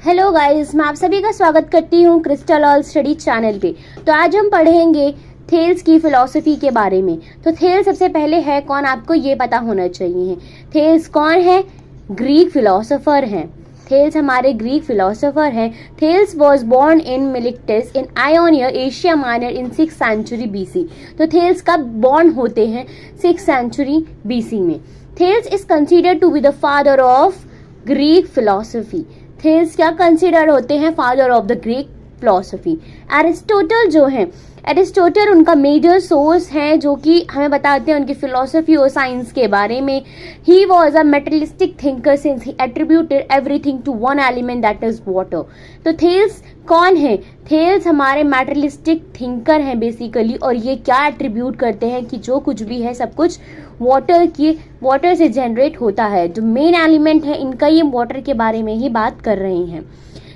Hello guys, मैं आप सभी का स्वागत करती हूँ क्रिस्टल ऑल स्टडी चैनल पे। तो आज हम पढ़ेंगे थेल्स की फिलॉसफी के बारे में। तो थेल्स सबसे पहले है कौन, आपको ये पता होना चाहिए। थेल्स कौन है? ग्रीक फिलोसोफर हैं। थेल्स हमारे ग्रीक फिलोसोफर हैं। Thales was born in Miletus in Ionia, Asia Minor in 6th century BC. तो थेल्स कब बॉर्न होते हैं? 6th सेंचुरी बीसी में। Thales is considered to be the father of Greek philosophy. Thales क्या consider होते हैं? Father of the Greek philosophy. Aristotle जो है, एरिस्टोटल उनका मेजर सोर्स है जो कि हमें बताते हैं उनकी फिलोसफी और साइंस के बारे में। He was a materialistic thinker since he attributed everything to one element that is water. तो थेल्स कौन है? थेल्स हमारे मेटेरियलिस्टिक थिंकर हैं बेसिकली, और ये क्या एट्रीब्यूट करते हैं कि जो कुछ भी है सब कुछ वाटर से जनरेट होता है। जो मेन एलिमेंट है इनका, ये वाटर के बारे में ही बात कर रहे हैं।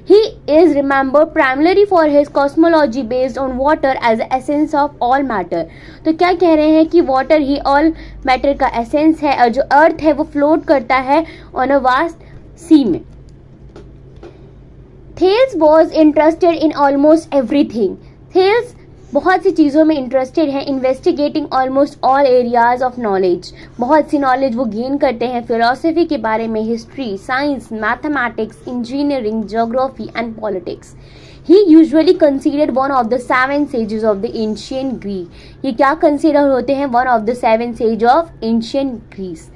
He is remembered primarily for his cosmology based on water as the essence of all matter। तो क्या कह रहे हैं कि वाटर ही ऑल मैटर का एसेंस है, और जो अर्थ है वो फ्लोट करता है ऑन अ वास्ट सी में। Thales was interested in almost everything. Thales बहुत सी चीज़ों में इंटरेस्टेड है। Investigating almost all areas of knowledge, बहुत सी नॉलेज वो गेन करते हैं फिलोसफी के बारे में, history, science, mathematics, engineering, geography and politics. He usually considered one of the 7 sages of the ancient Greek. ये क्या कंसिडर होते हैं? One of the 7 sages of ancient Greece.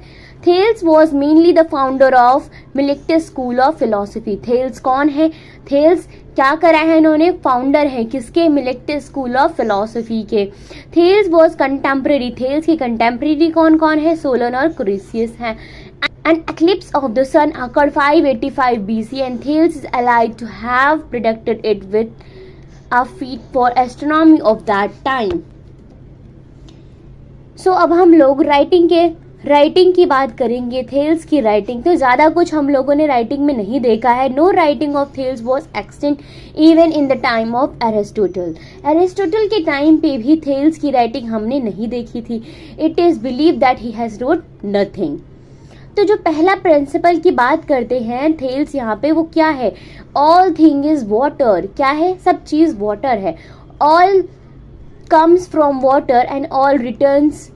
Thales was mainly the founder of Miletus school of philosophy. Thales कौन है? Thales क्या करा है इन्होंने? फाउंडर है किसके? मिलिक्टस स्कूल ऑफ फिलोसफी के। Thales was contemporary. थेल्स के कंटेम्प्रेरी कौन कौन है? सोलन और क्रिसियस हैं। An eclipse of the sun occurred 585 BC and Thales is alleged to have predicted it with a feat for astronomy of that time। So अब हम लोग राइटिंग की बात करेंगे। थेल्स की राइटिंग तो ज़्यादा कुछ हम लोगों ने राइटिंग में नहीं देखा है। No writing of Thales was extant even in the time of Aristotle. Aristotle के टाइम पे भी थेल्स की राइटिंग हमने नहीं देखी थी। It is believe that he has wrote nothing. तो जो पहला प्रिंसिपल की बात करते हैं थेल्स यहाँ पे, वो क्या है? All thing is water. क्या है? सब चीज़ वाटर है। All comes from water and all returns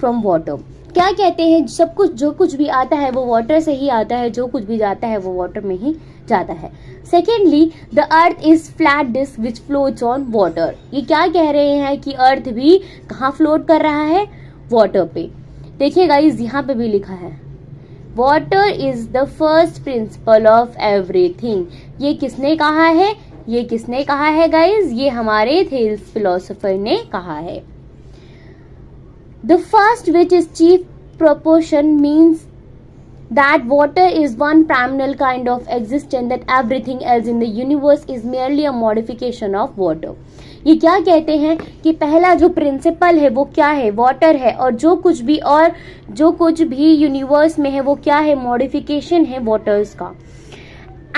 from water. क्या कहते हैं? सब कुछ, जो कुछ भी आता है वो वाटर से ही आता है, जो कुछ भी जाता है वो वाटर में ही जाता है। Secondly, the earth is flat disc which floats on water. ये क्या कह रहे हैं कि अर्थ भी कहाँ फ्लोट कर रहा है? वाटर पे। देखिए गाइस, यहाँ पे भी लिखा है water is the first principle of everything. ये किसने कहा है? ये किसने कहा है गाइस? ये हमारे थेल्स फिलोसोफर ने कहा है। The first, which is chief proportion, means that water is one primal kind of existence, that everything else in the universe is merely a modification of water। ये क्या कहते हैं कि पहला जो प्रिंसिपल है वो क्या है? वाटर है, और जो कुछ भी यूनिवर्स में है वो क्या है? मॉडिफिकेशन है वाटर्स का।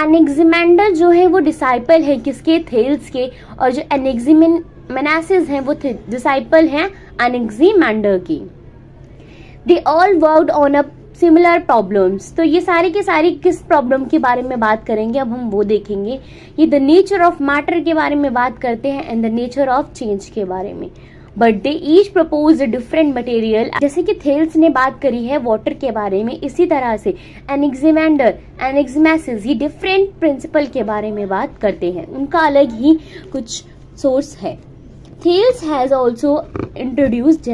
एनेक्सिमेंडर जो है वो डिसाइपल है किसके? थेल्स के। और जो एनेक्सिमेनासिस हैं वो डिसाइपल हैं एनेक्सिमेंडर की। They all worked on a similar problems. तो ये सारे के सारे किस प्रॉब्लम के बारे में बात करेंगे? अब हम वो देखेंगे। ये द नेचर ऑफ मैटर के बारे में बात करते हैं and the nature of change के बारे में। But they each propose a different material. जैसे कि थेल्स ने बात करी है वाटर के बारे में, इसी तरह से एनेक्सिमेंडर, एनेक्सिमेसिस, ये डिफरेंट प्रिंसिपल के बारे में बात करते हैं। उनका अलग ही कुछ सोर्स है। Thales has also introduced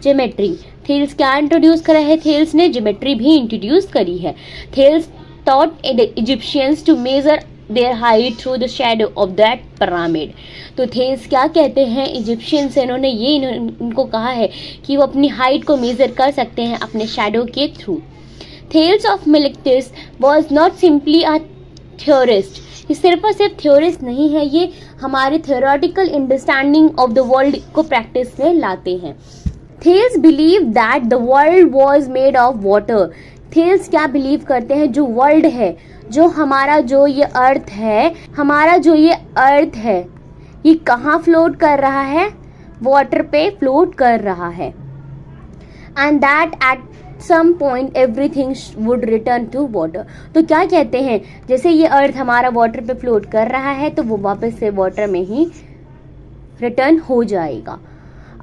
geometry. Thales क्या इंट्रोड्यूस करा है? थेल्स ने ज्योमेट्री भी इंट्रोड्यूस करी है। Thales taught the Egyptians to measure their height through the shadow of that pyramid। तो थेल्स क्या कहते हैं? इजिप्शियन से इन्होंने ये इनको कहा है कि वो अपनी हाइट को मेजर कर सकते हैं अपने शैडो के through. Thales of Miletus was not simply a theorist. ये सिर्फ और सिर्फ थ्योरिस्ट नहीं है, ये हमारे theoretical understanding of the world को प्रैक्टिस में लाते हैं। Thales believe that the world was made of water. Thales क्या बिलीव करते हैं? जो वर्ल्ड है, जो हमारा जो ये अर्थ है, ये कहाँ फ्लोट कर रहा है? वाटर पे फ्लोट कर रहा है। And that at some point everything would return to water. तो क्या कहते हैं, जैसे ये अर्थ हमारा वाटर पे फ्लोट कर रहा है तो वो वापस से वाटर में ही रिटर्न हो जाएगा.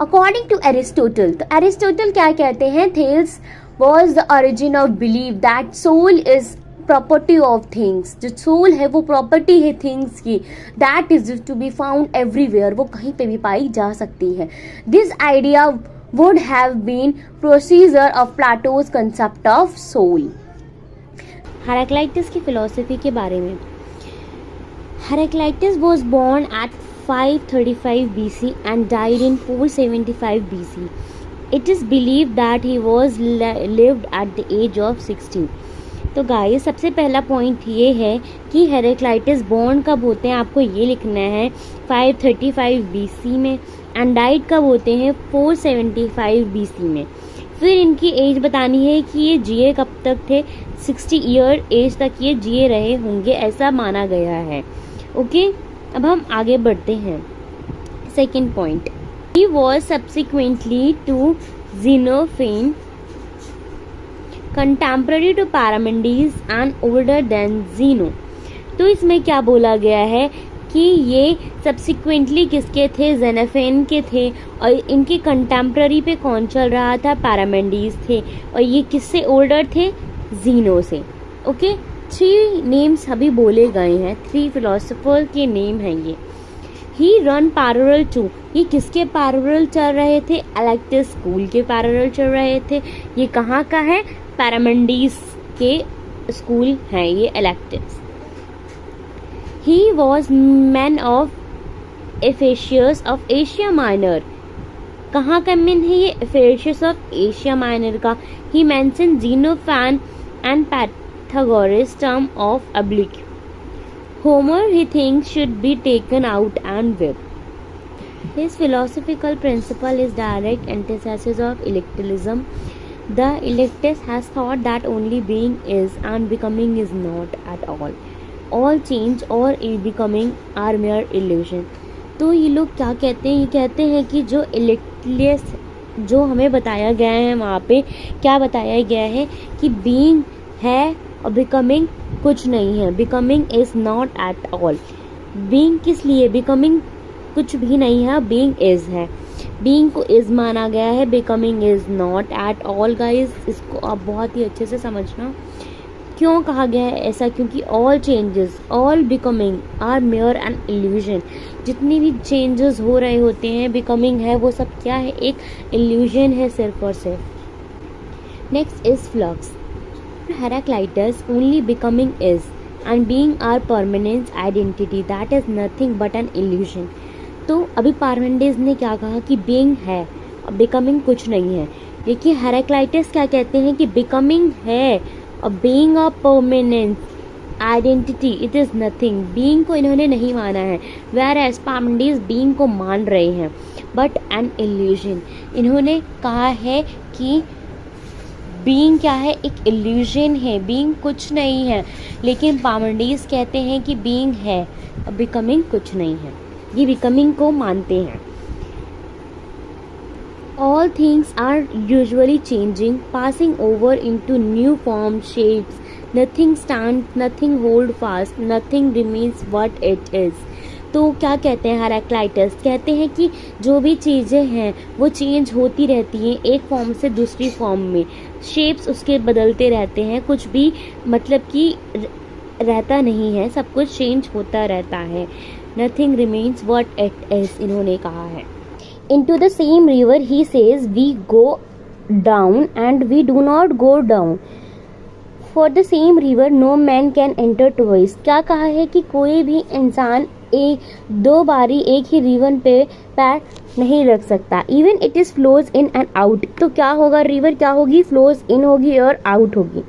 अकॉर्डिंग टू एरिस्टोटल, तो एरिस्टोटल क्या कहते हैं, Thales was the origin of believe that soul is property of things. जो सोल है वो प्रॉपर्टी है थिंग्स की. That is to be found everywhere, वो कहीं पे भी पाई जा सकती है. This idea would have been procedure of Plato's concept of soul. Heraclitus की philosophy के बारे में. Heraclitus was born at 535 BC and died in 475 BC. It is believed that he was lived at the age of 16. तो guys सबसे पहला point ये है कि हेराक्लाइटस बॉर्न कब होते हैं, आपको ये लिखना है 535 BC में, एंड डाइड कब होते हैं 475 BC में. फिर इनकी एज बतानी है कि ये जिए कब तक थे, 60 ईयर एज तक ये जिए रहे होंगे ऐसा माना गया है. ओके, अब हम आगे बढ़ते हैं. Second point, he was subsequently to Xenophanes contemporary to Parmenides and older than Zeno. तो इसमें क्या बोला गया है कि ये सब्सिक्वेंटली किसके थे, ज़ेनोफेन के थे, और इनके कंटेम्पररी पे कौन चल रहा था, पैरामेंडीज थे, और ये किससे ओल्डर थे, ज़ीनो से. ओके, 3 नेम्स अभी बोले गए हैं, 3 फिलोसोफर के नेम हैं ये. ही रन पैरेलल टू, ये किसके पैरेलल चल रहे थे, एलेक्टस स्कूल के पैरेलल चल रहे थे. ये कहाँ का है, पैरामेंडीज के स्कूल हैं ये एलेक्टस. He was man of Ephesus of Asia Minor. कहाँ का मैन है ये, Ephesus of Asia Minor का. He mentioned Xenophon and Pythagoras term of oblique. Homer he thinks should be taken out and with. His philosophical principle is direct antithesis of ellipticism. The elliptist has thought that only being is and becoming is not at all. All change or becoming are mere illusion. तो ये लोग क्या कहते हैं, ये कहते हैं कि जो इलेक्टलेस जो हमें बताया गया है वहाँ पे क्या बताया गया है कि बीइंग है और बिकमिंग कुछ नहीं है. Becoming is not at all. Being किस लिए, बिकमिंग कुछ भी नहीं है, बीइंग इज है. बीइंग को इज माना गया है, becoming is not at all. Guys इसको आप बहुत ही अच्छे से समझना. क्यों कहा गया है ऐसा, क्योंकि all changes, all becoming are mere an illusion. जितनी भी चेंजेस हो रहे होते हैं, बिकमिंग है वो सब क्या है, एक इल्यूजन है सिर्फ और सिर्फ. Next is flux. Heraclitus only becoming is and being are permanent identity that is nothing but an illusion. तो अभी पार्मेंडिस ने क्या कहा कि बीइंग है और बिकमिंग कुछ नहीं है. देखिए हेराक्लाइटस क्या कहते हैं कि बिकमिंग है और being of permanent identity it is nothing. Being को इन्होंने नहीं माना है, वेयर एज पार्मेंडिस बीइंग को मान रहे हैं, बट एन इल्यूजन. इन्होंने कहा है कि बीइंग क्या है, एक इल्यूजन है, बीइंग कुछ नहीं है. लेकिन पार्मेंडिस कहते हैं कि बीइंग है और बिकमिंग कुछ नहीं है. ये बिकमिंग को मानते हैं. All things are usually changing, passing over into new forms, shapes. Nothing stands, nothing hold fast, nothing remains what it is. तो क्या कहते हैं हेराक्लाइटस, कहते हैं कि जो भी चीज़ें हैं वो चेंज होती रहती हैं एक फॉर्म से दूसरी फॉर्म में. शेप्स उसके बदलते रहते हैं, कुछ भी मतलब कि रहता नहीं है, सब कुछ चेंज होता रहता है. Nothing remains what it is, इन्होंने कहा है. Into the same river he says we go down and we do not go down. For the same river no man can enter twice. क्या कहा है कि कोई भी इंसान दो बारी एक ही रिवर पे पैर नहीं रख सकता. Even it is flows in and out. तो क्या होगा, रिवर क्या होगी, flows in होगी और out होगी.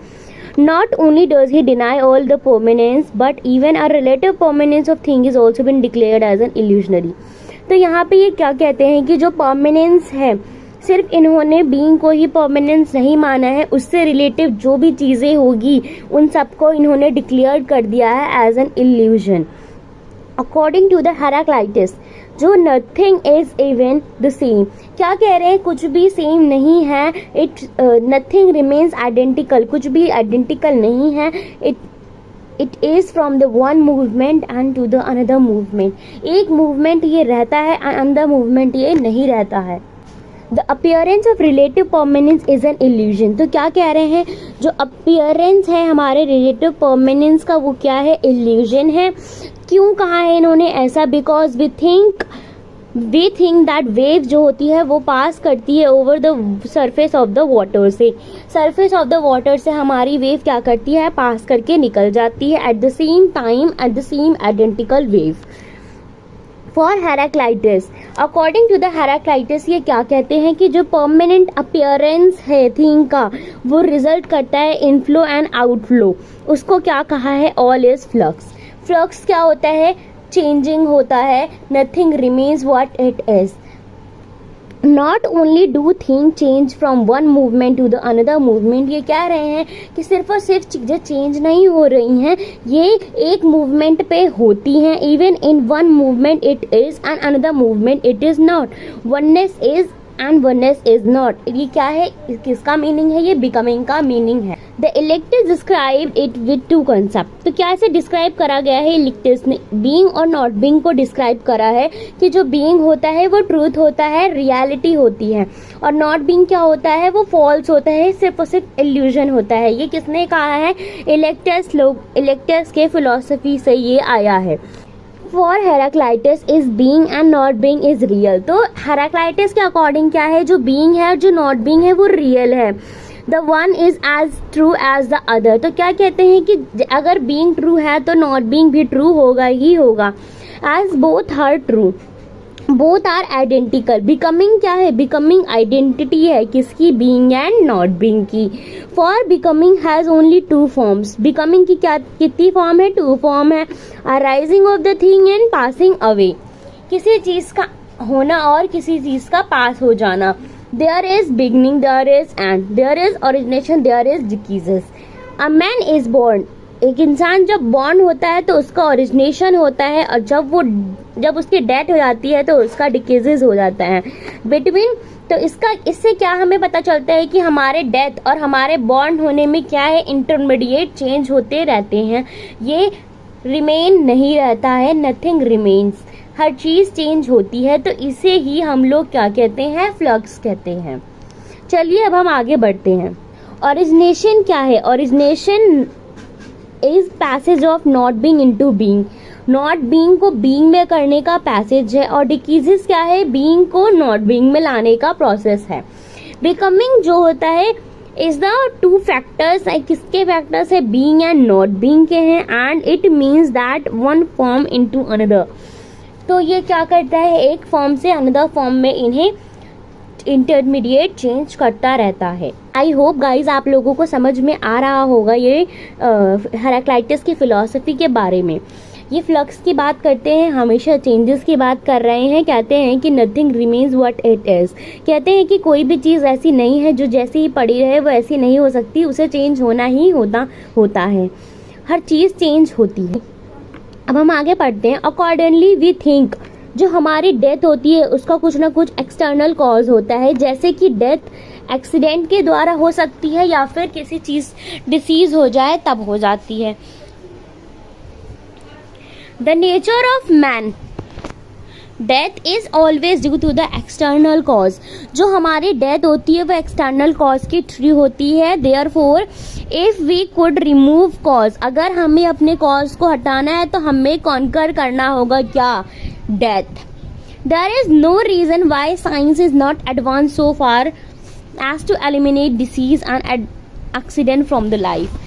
Not only does he deny all the permanence but even a relative permanence of thing is also been declared as an illusionary. तो यहाँ पे ये क्या कहते हैं कि जो परमानेंस है, सिर्फ इन्होंने बीइंग को ही परमानेंस नहीं माना है, उससे रिलेटिव जो भी चीज़ें होगी उन सबको इन्होंने डिक्लेयर कर दिया है as an illusion. According to the Heraclitus, जो nothing is even the same, क्या कह रहे हैं, कुछ भी सेम नहीं है, इट नथिंग रिमेन्स आइडेंटिकल, कुछ भी आइडेंटिकल नहीं है, it is from the one movement and to the another movement, एक मूवमेंट ये रहता है, अनदर मूवमेंट ये नहीं रहता है। The appearance of relative permanence is an illusion, तो क्या कह रहे हैं, जो अपीयरेंस है हमारे रिलेटिव परमानेंस का वो क्या है, इल्यूजन है। क्यों कहा है इन्होंने ऐसा, because we think that wave जो होती है वो पास करती है over the surface of the water से, सरफेस ऑफ द वाटर से हमारी वेव क्या करती है, पास करके निकल जाती है at the same time, at the same identical wave. For Heraclitus, according to the Heraclitus, ये क्या कहते हैं कि जो परमानेंट अपीयरेंस है थिंग का वो रिजल्ट करता है इनफ्लो एंड आउटफ्लो, उसको क्या कहा है, ऑल इज फ्लक्स। फ्लक्स क्या होता है, चेंजिंग होता है, nothing remains what it is. Not only do thing change from one movement to the another movement, ये कह रहे हैं कि सिर्फ और सिर्फ चीज़ें चेंज नहीं हो रही हैं, ये एक मूवमेंट पे होती हैं, even in one movement it is and another movement it is not, oneness is and oneness is not. ये क्या है, किसका मीनिंग है, ये बिकमिंग का मीनिंग है। The elective describe it with two concept, तो क्या इसे डिस्क्राइब करा गया है इलेक्टिव्स ने, बीइंग और नॉट बीइंग को डिस्क्राइब करा है कि जो बीइंग होता है वो ट्रूथ होता है, रियलिटी होती है, और नॉट बीइंग क्या होता है, वो फॉल्स होता है, सिर्फ और सिर्फ इल्यूजन होता है। ये किसने कहा है, इलेक्टर्स के फिलॉसफी से ये आया है। For Heraclitus is being and not being is real, तो हेराक्लाइटिस के अकॉर्डिंग क्या है, जो बीइंग है और जो नॉट बीइंग है वो रियल है। The one is as true as the other, तो क्या कहते हैं कि अगर बीइंग ट्रू है तो नॉट बीइंग भी ट्रू होगा ही होगा। As both are true, both are identical. Becoming क्या है, बिकमिंग आइडेंटिटी है, किसकी, बीइंग एंड नॉट बीइंग की। For becoming has only two forms, becoming की क्या कितनी फॉर्म है, टू फॉर्म है, arising of the thing and passing away, किसी चीज का होना और किसी चीज का पास हो जाना। There is beginning, there is end, there is origination, there is deceases. A man is born, एक इंसान जब बॉर्न होता है तो उसका ओरिजिनेशन होता है, और जब उसकी डेथ हो जाती है तो उसका डिकेजेस हो जाता है। बिटवीन, तो इससे क्या हमें पता चलता है कि हमारे डेथ और हमारे बॉर्न होने में क्या है, इंटरमीडिएट चेंज होते रहते हैं, ये रिमेन नहीं रहता है, नथिंग रिमेन्स, हर चीज़ चेंज होती है, तो इसे ही हम लोग क्या कहते हैं, फ्लक्स कहते हैं। चलिए अब हम आगे बढ़ते हैं। ओरिजिनेशन क्या है, origination is passage of not being into being, not being को बीइंग में करने का पैसेज है, और डिकीजेस क्या है, बीइंग को नॉट बीइंग में लाने का प्रोसेस है। बिकमिंग जो होता है इज द टू फैक्टर्स, किसके फैक्टर्स है, बीइंग एंड नॉट बीइंग के हैं, and it means that one form into another, तो ये क्या करता है, एक फॉर्म से अनदर फॉर्म में इन्हें इंटरमीडिएट चेंज करता रहता है। आई होप गाइज आप लोगों को समझ में आ रहा होगा ये हेराक्लाइटिस की फिलॉसफी के बारे में। ये फ्लक्स की बात करते हैं, हमेशा चेंजेस की बात कर रहे हैं, कहते हैं कि nothing remains what it is, कहते हैं कि कोई भी चीज़ ऐसी नहीं है जो जैसी ही पड़ी रहे वो ऐसी नहीं हो सकती, उसे चेंज होना ही होता है, हर चीज़ चेंज होती है। अब हम आगे पढ़ते हैं। अकॉर्डिंगली वी थिंक, जो हमारी डेथ होती है उसका कुछ ना कुछ एक्सटर्नल कॉज होता है, जैसे कि डेथ एक्सीडेंट के द्वारा हो सकती है या फिर किसी चीज़ डिसीज हो जाए तब हो जाती है। The nature of man, death is always due to the external cause, जो हमारी डेथ होती है वो एक्सटर्नल कॉज की थ्रू होती है। Therefore if we could remove cause, अगर हमें अपने कॉज को हटाना है तो हमें कॉन्कर करना होगा क्या, death. There is no reason why science is not advance so far as to eliminate disease and accident from the life.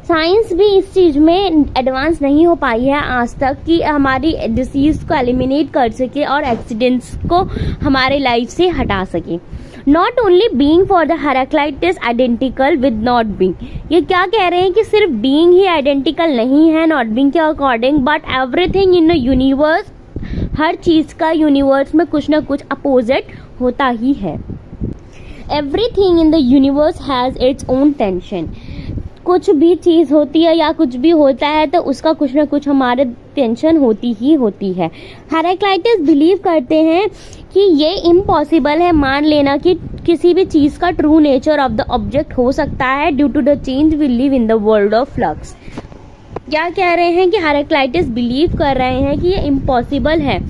Science भी इस चीज़ में एडवांस नहीं हो पाई है आज तक कि हमारी डिसीज को एलिमिनेट कर सके और एक्सीडेंट्स को हमारे लाइफ से हटा सके। Not only being for the Heraclitus identical with not being, ये क्या कह रहे हैं कि सिर्फ बीइंग ही आइडेंटिकल नहीं है नॉट बीइंग के according, but everything in the universe, हर चीज़ का यूनिवर्स में कुछ ना कुछ अपोजिट होता ही है। Everything in the universe has its own tension, कुछ भी चीज़ होती है या कुछ भी होता है तो उसका कुछ ना कुछ हमारे टेंशन होती ही होती है। हेराक्लाइटस बिलीव करते हैं कि ये इम्पॉसिबल है मान लेना कि किसी भी चीज़ का true nature of the object हो सकता है due to the change we live in the world of flux. क्या कह रहे हैं कि हेराक्लाइटस बिलीव कर रहे हैं कि ये इम्पॉसिबल है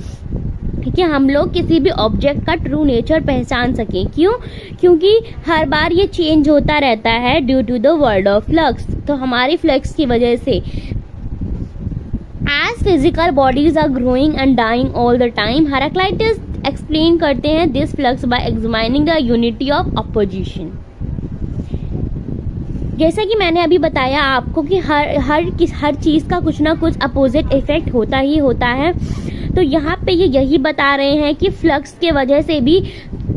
कि हम लोग किसी भी ऑब्जेक्ट का ट्रू नेचर पहचान सकें। क्यों? क्योंकि हर बार ये चेंज होता रहता है due to the world of flux. तो हमारी फ्लक्स की वजह से as physical bodies are growing and dying all the time, Heraclitus explain करते हैं this flux by examining the unity of opposition. जैसा कि मैंने अभी बताया आपको कि हर चीज़ का कुछ ना कुछ अपोजिट इफेक्ट होता ही होता है। तो यहाँ पे ये यही बता रहे हैं कि फ्लक्स के वजह से भी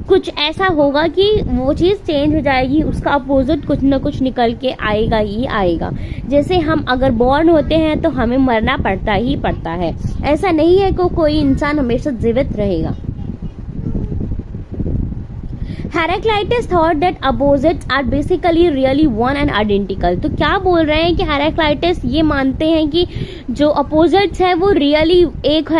कुछ ऐसा होगा कि वो चीज़ चेंज हो जाएगी, उसका अपोजिट कुछ ना कुछ निकल के आएगा ही आएगा। जैसे हम अगर बॉर्न होते हैं तो हमें मरना पड़ता ही पड़ता है, ऐसा नहीं है कि कोई इंसान हमेशा जीवित रहेगा। Heraclitus thought that opposites are basically really one and identical. तो क्या बोल रहे हैं कि हेराक्लाइटस ये मानते हैं कि जो अपोजिट्स है वो रियली एक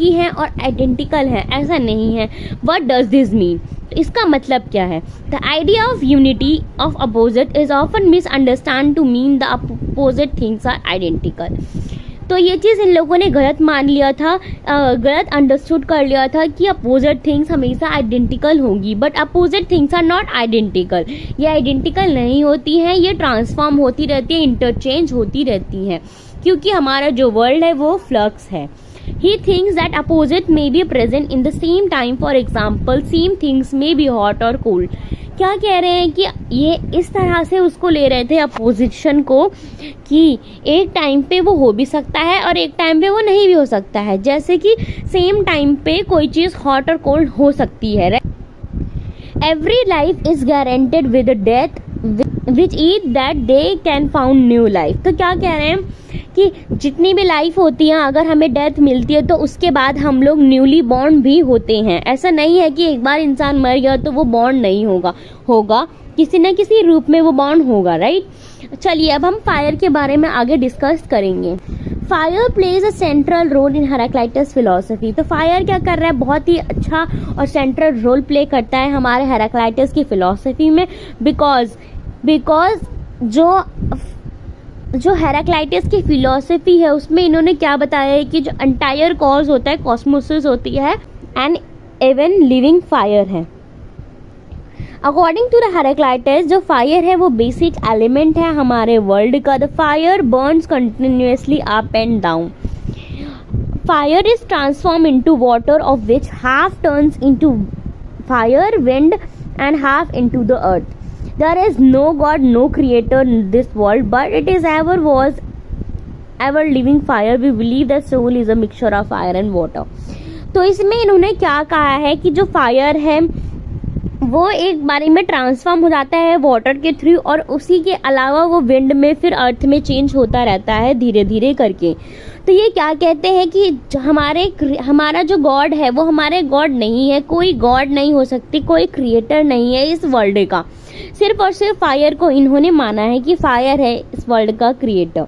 ही हैं और आइडेंटिकल हैं, ऐसा नहीं है। What does this mean? इसका मतलब क्या है? The idea of unity of opposite is often misunderstand to mean the opposite things are identical. तो ये चीज़ इन लोगों ने गलत मान लिया था, गलत अंडरस्टूड कर लिया था कि अपोजिट थिंग्स हमेशा आइडेंटिकल होंगी, but opposite things are not identical. ये आइडेंटिकल नहीं होती हैं, ये ट्रांसफॉर्म होती रहती है, इंटरचेंज होती रहती हैं, क्योंकि हमारा जो वर्ल्ड है वो फ्लक्स है। He thinks that opposite may be present in the same time. For example, same things may be hot or cold. क्या कह रहे हैं कि ये इस तरह से उसको ले रहे थे अपोजिशन को कि एक टाइम पे वो हो भी सकता है और एक टाइम पे वो नहीं भी हो सकता है। जैसे कि सेम टाइम पे कोई चीज़ हॉट और कोल्ड हो सकती है। Every life is guaranteed with death which each that they can found new life. तो क्या कह रहे हैं कि जितनी भी लाइफ होती है अगर हमें डेथ मिलती है तो उसके बाद हम लोग न्यूली बॉर्न भी होते हैं। ऐसा नहीं है कि एक बार इंसान मर गया तो वो बॉर्न नहीं होगा किसी न किसी रूप में वो बॉर्न होगा, राइट। चलिए अब हम फायर के बारे में आगे डिस्कस करेंगे। Fire plays a central role in Heraclitus philosophy. तो फायर क्या कर रहा है? बहुत ही अच्छा और सेंट्रल रोल प्ले करता है हमारे हेराक्लाइटस की फिलॉसफी में, बिकॉज जो हेराक्लाइटस की फिलॉसफी है उसमें इन्होंने क्या बताया है कि जो एंटायर कॉज होता है, कॉस्मोसिस होती है एंड इवन लिविंग फायर है। अकॉर्डिंग टू द हेराक्लाइटस जो फायर है वो बेसिक एलिमेंट है हमारे वर्ल्ड का। The fire Burns continuously up and down. Fire is transform into water of which half turns into fire, wind and half into the earth. There is no God, no creator in this world, but it is ever living fire. We believe that soul is a mixture of fire and water. तो इसमें इन्होंने क्या कहा है कि जो fire है वो एक बारी में ट्रांसफॉर्म हो जाता है वाटर के थ्रू, और उसी के अलावा वो विंड में फिर अर्थ में चेंज होता रहता है धीरे धीरे करके। तो ये क्या कहते हैं कि हमारा जो गॉड है वो हमारे गॉड नहीं है, कोई गॉड नहीं हो सकती, कोई क्रिएटर नहीं है इस वर्ल्ड का। सिर्फ और सिर्फ फायर को इन्होंने माना है कि फायर है इस वर्ल्ड का क्रिएटर।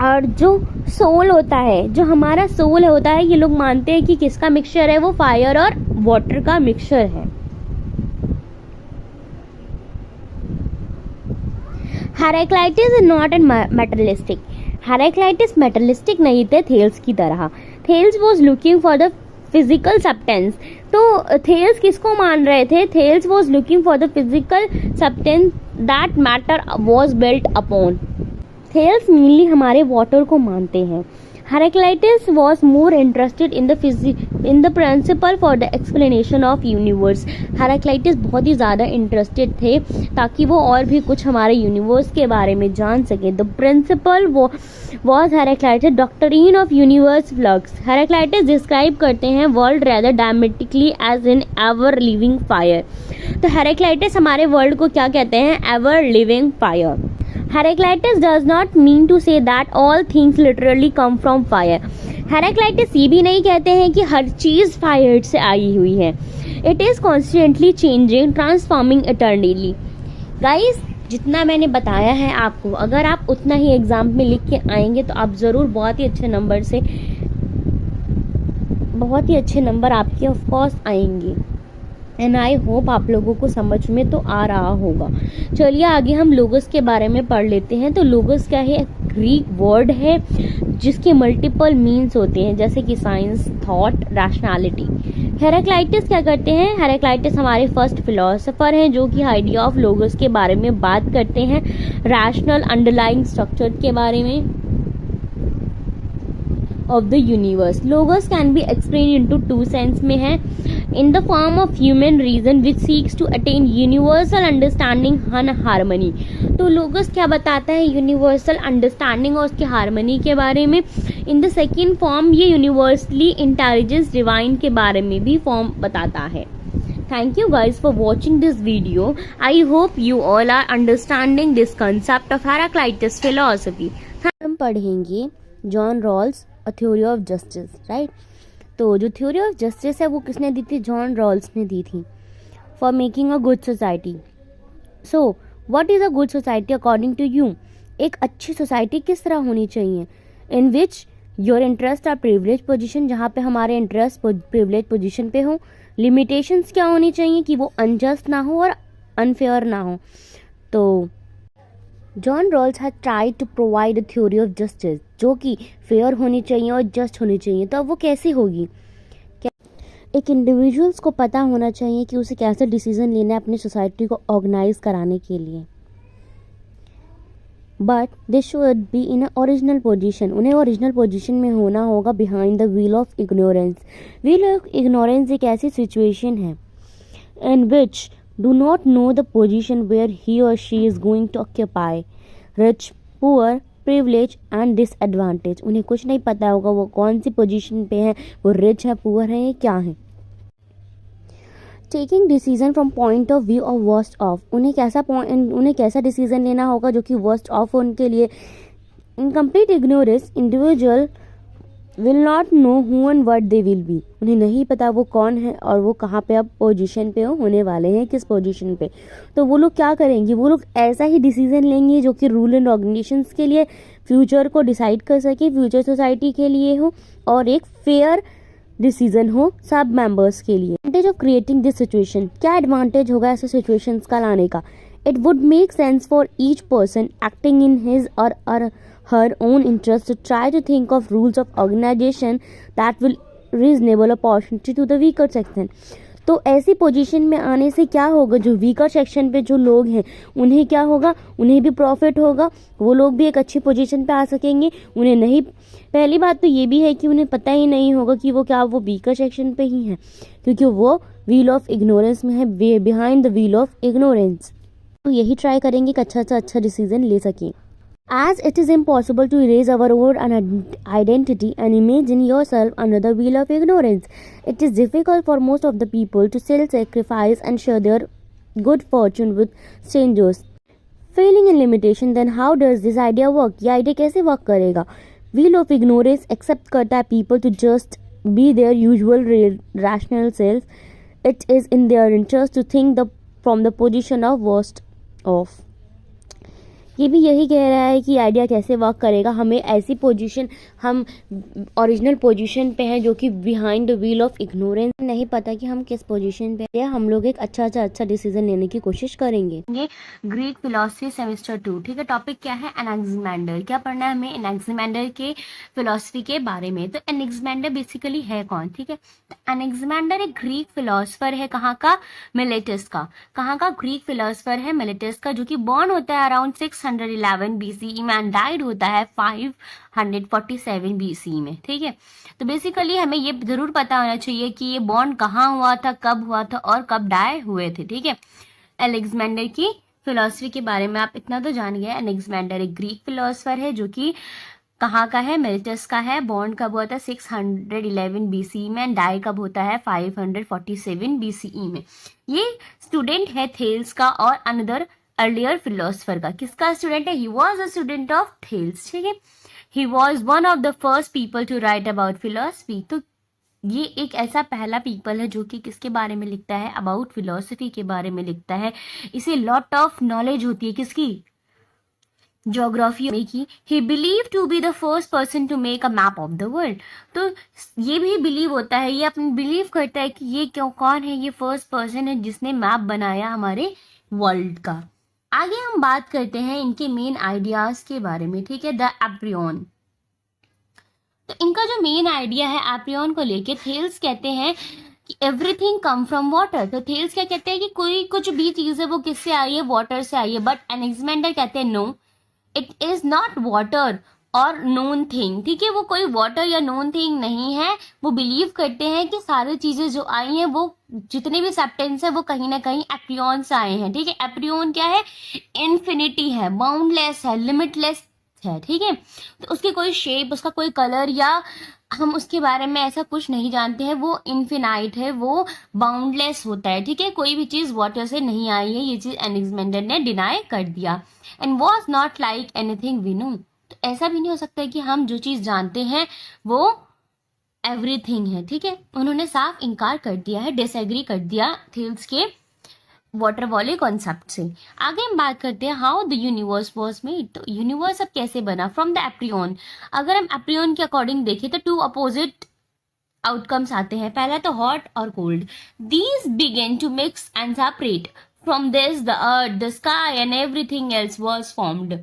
और जो सोल होता है, जो हमारा सोल होता है, ये लोग मानते हैं कि किसका मिक्सचर है? वो फायर और वाटर का मिक्सचर है। Heraclitus is not an materialistic. Heraclitus materialistic नहीं थे थेल्स की तरह। Thales was looking for the physical substance. तो थेल्स किसको मान रहे थे? Thales was looking for the physical substance that matter was built upon. Thales mainly हमारे वाटर को मानते हैं। Heraclitus was more interested in the principle for the explanation of universe. Heraclitus बहुत ही ज़्यादा इंटरेस्टेड थे ताकि वो और भी कुछ हमारे यूनिवर्स के बारे में जान सके। The principle was Heraclitus doctrine of universe flux. Heraclitus describe करते हैं world rather dramatically as in ever living fire. तो हेराक्लाइटस हमारे वर्ल्ड को क्या कहते हैं? Ever living fire. Heraclitus does not mean to say that all things literally come from fire. Heraclitus ये भी नहीं कहते हैं कि हर चीज़ फायर से आई हुई है। It is constantly changing, transforming eternally. Guys, जितना मैंने बताया है आपको, अगर आप उतना ही एग्ज़ाम में लिख के आएंगे तो आप ज़रूर बहुत ही अच्छे नंबर आपके ऑफ कोर्स आएंगे। एंड आई होप आप लोगों को समझ में तो आ रहा होगा। चलिए आगे हम लोगोस के बारे में पढ़ लेते हैं। तो लोगस क्या है? ग्रीक वर्ड है जिसके मल्टीपल मीन्स होते हैं, जैसे कि साइंस, थॉट, रैशनैलिटी। हेराक्लाइटस क्या करते हैं? हेराक्लाइटस हमारे फर्स्ट फिलोसोफर हैं जो कि आइडिया ऑफ लोगस के बारे में बात करते हैं, रैशनल अंडरलाइंग स्ट्रक्चर के बारे में of the universe. Logos can be explained into two sense में है, in the form of human reason which seeks to attain universal understanding and harmony. तो logos क्या बताता है? universal understanding और उसके harmony के बारे में. in the second form ये universally intelligence divine के बारे में भी form बताता है. Thank you guys for watching this video. I hope you all are understanding this concept of Heraclitus philosophy. हम पढ़ेंगे John Rawls a theory of justice, right. तो जो थ्योरी ऑफ जस्टिस है वो किसने दी थी? जॉन रॉल्स ने दी थी, for making a good society. So what is a good society according to you? एक अच्छी सोसाइटी किस तरह होनी चाहिए? In which your interest are privilege position, जहाँ पे हमारे इंटरेस्ट प्रिविलेज पोजिशन पे हो। लिमिटेशंस क्या होनी चाहिए? कि वो अनजस्ट ना हो और अनफेयर ना हो। तो John Rawls has tried to provide a theory of justice, जो कि फेयर होनी चाहिए और जस्ट होनी चाहिए। तो अब वो कैसे होगी? एक इंडिविजुअल्स को पता होना चाहिए कि उसे कैसे डिसीजन लेना है अपनी सोसाइटी को ऑर्गेनाइज कराने के लिए, but they should be in original position. उन्हें ओरिजिनल पोजीशन में होना होगा behind the wheel of ignorance. Wheel of ignorance एक ऐसी सिचुएशन है इन विच do not know the position where he or she is going to occupy, rich, poor, privilege and disadvantage. उन्हें कुछ नहीं पता होगा वो कौन सी पोजीशन पे है, वो रिच है, पुअर है, या क्या है। Taking decision from point of view of worst of, उन्हें कैसा डिसीजन लेना होगा जो कि वर्स्ट ऑफ उनके लिए। In complete ignorance individual will not know who and what they will be. उन्हें नहीं पता वो कौन है और वो कहाँ पे अब पोजीशन पे होने वाले हैं, किस पोजीशन पे। तो वो लोग क्या करेंगे? वो लोग ऐसा ही डिसीजन लेंगे जो कि रूल एंड ऑर्गेनाइजेशंस के लिए फ्यूचर को डिसाइड कर सके, फ्यूचर सोसाइटी के लिए हो और एक फेयर डिसीजन हो सब मेंबर्स के लिए। Advantage of creating this situation, क्या एडवांटेज होगा ऐसे सिचुएशंस का लाने का? It would make sense for each person acting in his और her own interest to try to think of rules of organization that will reasonable opportunity to the weaker section. तो ऐसी position में आने से क्या होगा? जो वीकर सेक्शन पे जो लोग हैं उन्हें क्या होगा? उन्हें भी प्रॉफिट होगा, वो लोग भी एक अच्छी पोजीशन पे आ सकेंगे। उन्हें नहीं, पहली बात तो ये भी है कि उन्हें पता ही नहीं होगा कि वो वीकर सेक्शन पे ही है, क्योंकि वो व्हील ऑफ इग्नोरेंस में है, behind the wheel of ignorance. तो यही ट्राई करेंगे कि अच्छा से अच्छा डिसीजन ले सकें। As it is impossible to erase our own identity and imagine yourself under the wheel of ignorance, it is difficult for most of the people to self-sacrifice and share their good fortune with strangers. Failing in limitation, then how does this idea work? ये idea कैसे work करेगा? Wheel of ignorance accept करता है people to just be their usual rational self. It is in their interest to think from the position of worst off. ये भी यही कह रहा है कि आइडिया कैसे वर्क करेगा। हमें ऐसी पोजीशन, हम ओरिजिनल पोजीशन पे हैं जो कि behind the wheel of ignorance, नहीं पता कि हम किस पोजीशन पे हैं। हम लोग एक अच्छा डिसीजन लेने की कोशिश करेंगे। ये ग्रीक फिलोसफी सेमेस्टर 2, ठीक है। टॉपिक क्या है? एनाक्सिमेंडर। क्या पढ़ना है हमें? एनाक्सिमेंडर के फिलोसफी के बारे में। तो एनाक्सिमेंडर बेसिकली है कौन? ठीक है, तो एनाक्सिमेंडर एक ग्रीक फिलोसफर है। कहाँ का? मिलेटस का। कहाँ का? ग्रीक फिलोसफर है मिलेटस का, जो कि बॉर्न होता है अराउंड 611 BCE में एंड डाइड होता है 547 BCE में, ठीक है। तो बेसिकली हमें ये जरूर पता होना चाहिए कि ये बॉर्न कहाँ हुआ था, कब हुआ था और कब डाई हुए थे, ठीक है। एलेक्जेंडर की फिलोसफी के बारे में आप इतना तो जान गए। एलेक्जेंडर एक ग्रीक फिलोसफर है जो कि कहाँ का है? मिलेटस का है। बॉर्न कब हुआ था? 611 BCE में एंड डाई कब होता है? 547 BCE में। ये स्टूडेंट है थेल्स का और अनदर अर्लियर फिलोसफर का। किसका स्टूडेंट है? He was a student of Thales, ठीक है। He was one of the first people to write about philosophy. तो ये एक ऐसा पहला पीपल है जो कि किसके बारे में लिखता है, अबाउट फिलोसफी के बारे में लिखता है। इसे लॉट ऑफ नॉलेज होती है किसकी, ज्योग्राफी में की। He believe to be the first person to make a map of the world. तो ये भी बिलीव होता है, ये अपने बिलीव करता है कि ये क्यों, कौन है ये फर्स्ट पर्सन है जिसने मैप बनाया हमारे वर्ल्ड का। आगे हम बात करते हैं इनके मेन आइडियाज के बारे में, ठीक है। द एप्रियन, तो इनका जो मेन आइडिया है एप्रियन को लेके, थेल्स कहते हैं कि एवरीथिंग कम फ्रॉम वाटर। तो थेल्स क्या कहते हैं कि कोई कुछ भी चीज है वो किससे आई है, वाटर से आई है। बट एनेक्सिमेंडर कहते हैं no, it is not water और नोन थिंग, ठीक है, वो कोई वाटर या नोन थिंग नहीं है। वो बिलीव करते हैं कि सारी चीजें जो आई हैं, वो जितने भी सब्सटेंस है वो कहीं ना कहीं एप्रियन से आए हैं, ठीक है। एप्रियन क्या है, इन्फिनिटी है, बाउंडलेस है, लिमिटलेस है, ठीक है। तो उसकी कोई शेप, उसका कोई कलर या हम उसके बारे में ऐसा कुछ नहीं जानते हैं, वो इन्फिनाइट है, वो बाउंडलेस होता है, ठीक है। कोई भी चीज वाटर से नहीं आई है, ये चीज एनेक्सिमेंडर ने डिनाई कर दिया। And was not like anything we know, तो ऐसा भी नहीं हो सकता है कि हम जो चीज जानते हैं वो एवरीथिंग है, ठीक है। उन्होंने साफ इनकार कर दिया है, डिसएग्री कर दिया थेल्स के वाटर वाले कॉन्सेप्ट से। आगे हम बात करते हैं how the universe was made. तो यूनिवर्स अब कैसे बना, फ्रॉम द एप्रियन। अगर हम एप्रियन के अकॉर्डिंग देखें तो टू अपोजिट आउटकम्स आते हैं, पहला तो हॉट और cold. These begin to mix and separate, from this the earth, the sky and everything else was formed.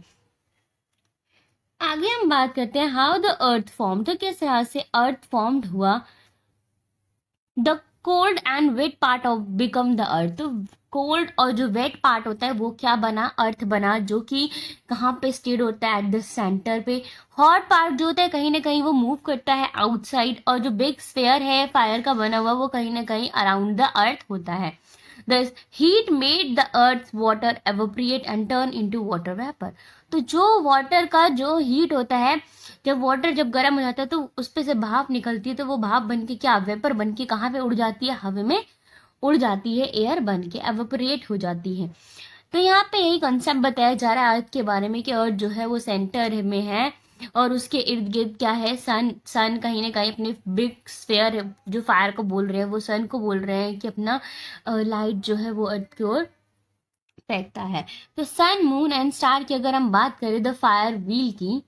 आगे हम बात करते हैं हाउ द अर्थ फॉर्म, तो किस तरह से अर्थ फॉर्म्ड हुआ। The cold and wet part of become the earth, तो कोल्ड और जो वेट पार्ट होता है वो क्या बना, अर्थ बना, जो कि कहाँ पे स्टेड होता है, एट द सेंटर पे। हॉट पार्ट जो होता है कहीं ना कहीं वो मूव करता है आउटसाइड, और जो बिग स्फेयर है फायर का बना हुआ वो कहीं ना कहीं अराउंड द अर्थ होता है। Thus, heat made the earth's water evaporate and turn into water vapor. तो जो वाटर का जो हीट होता है, जब वाटर जब गर्म हो जाता है तो उस पे से भाप निकलती है, तो वो भाप बन के क्या, वेपर बन के कहाँ पे उड़ जाती है, हवा में उड़ जाती है, एयर बन के एवेपोरेट हो जाती है। तो यहाँ पे यही कंसेप्ट बताया जा रहा है अर्थ के बारे में कि अर्थ जो है वो सेंटर में है और उसके इर्द गिर्द क्या है, सन कहीं ना कहीं अपने बिग स्फेयर जो फायर को बोल रहे हैं, वो सन को बोल रहे हैं कि अपना लाइट जो है वो अर्थ की ओर फेंकता है। तो सन, मून एंड स्टार की अगर हम बात करें द फायर व्हील की,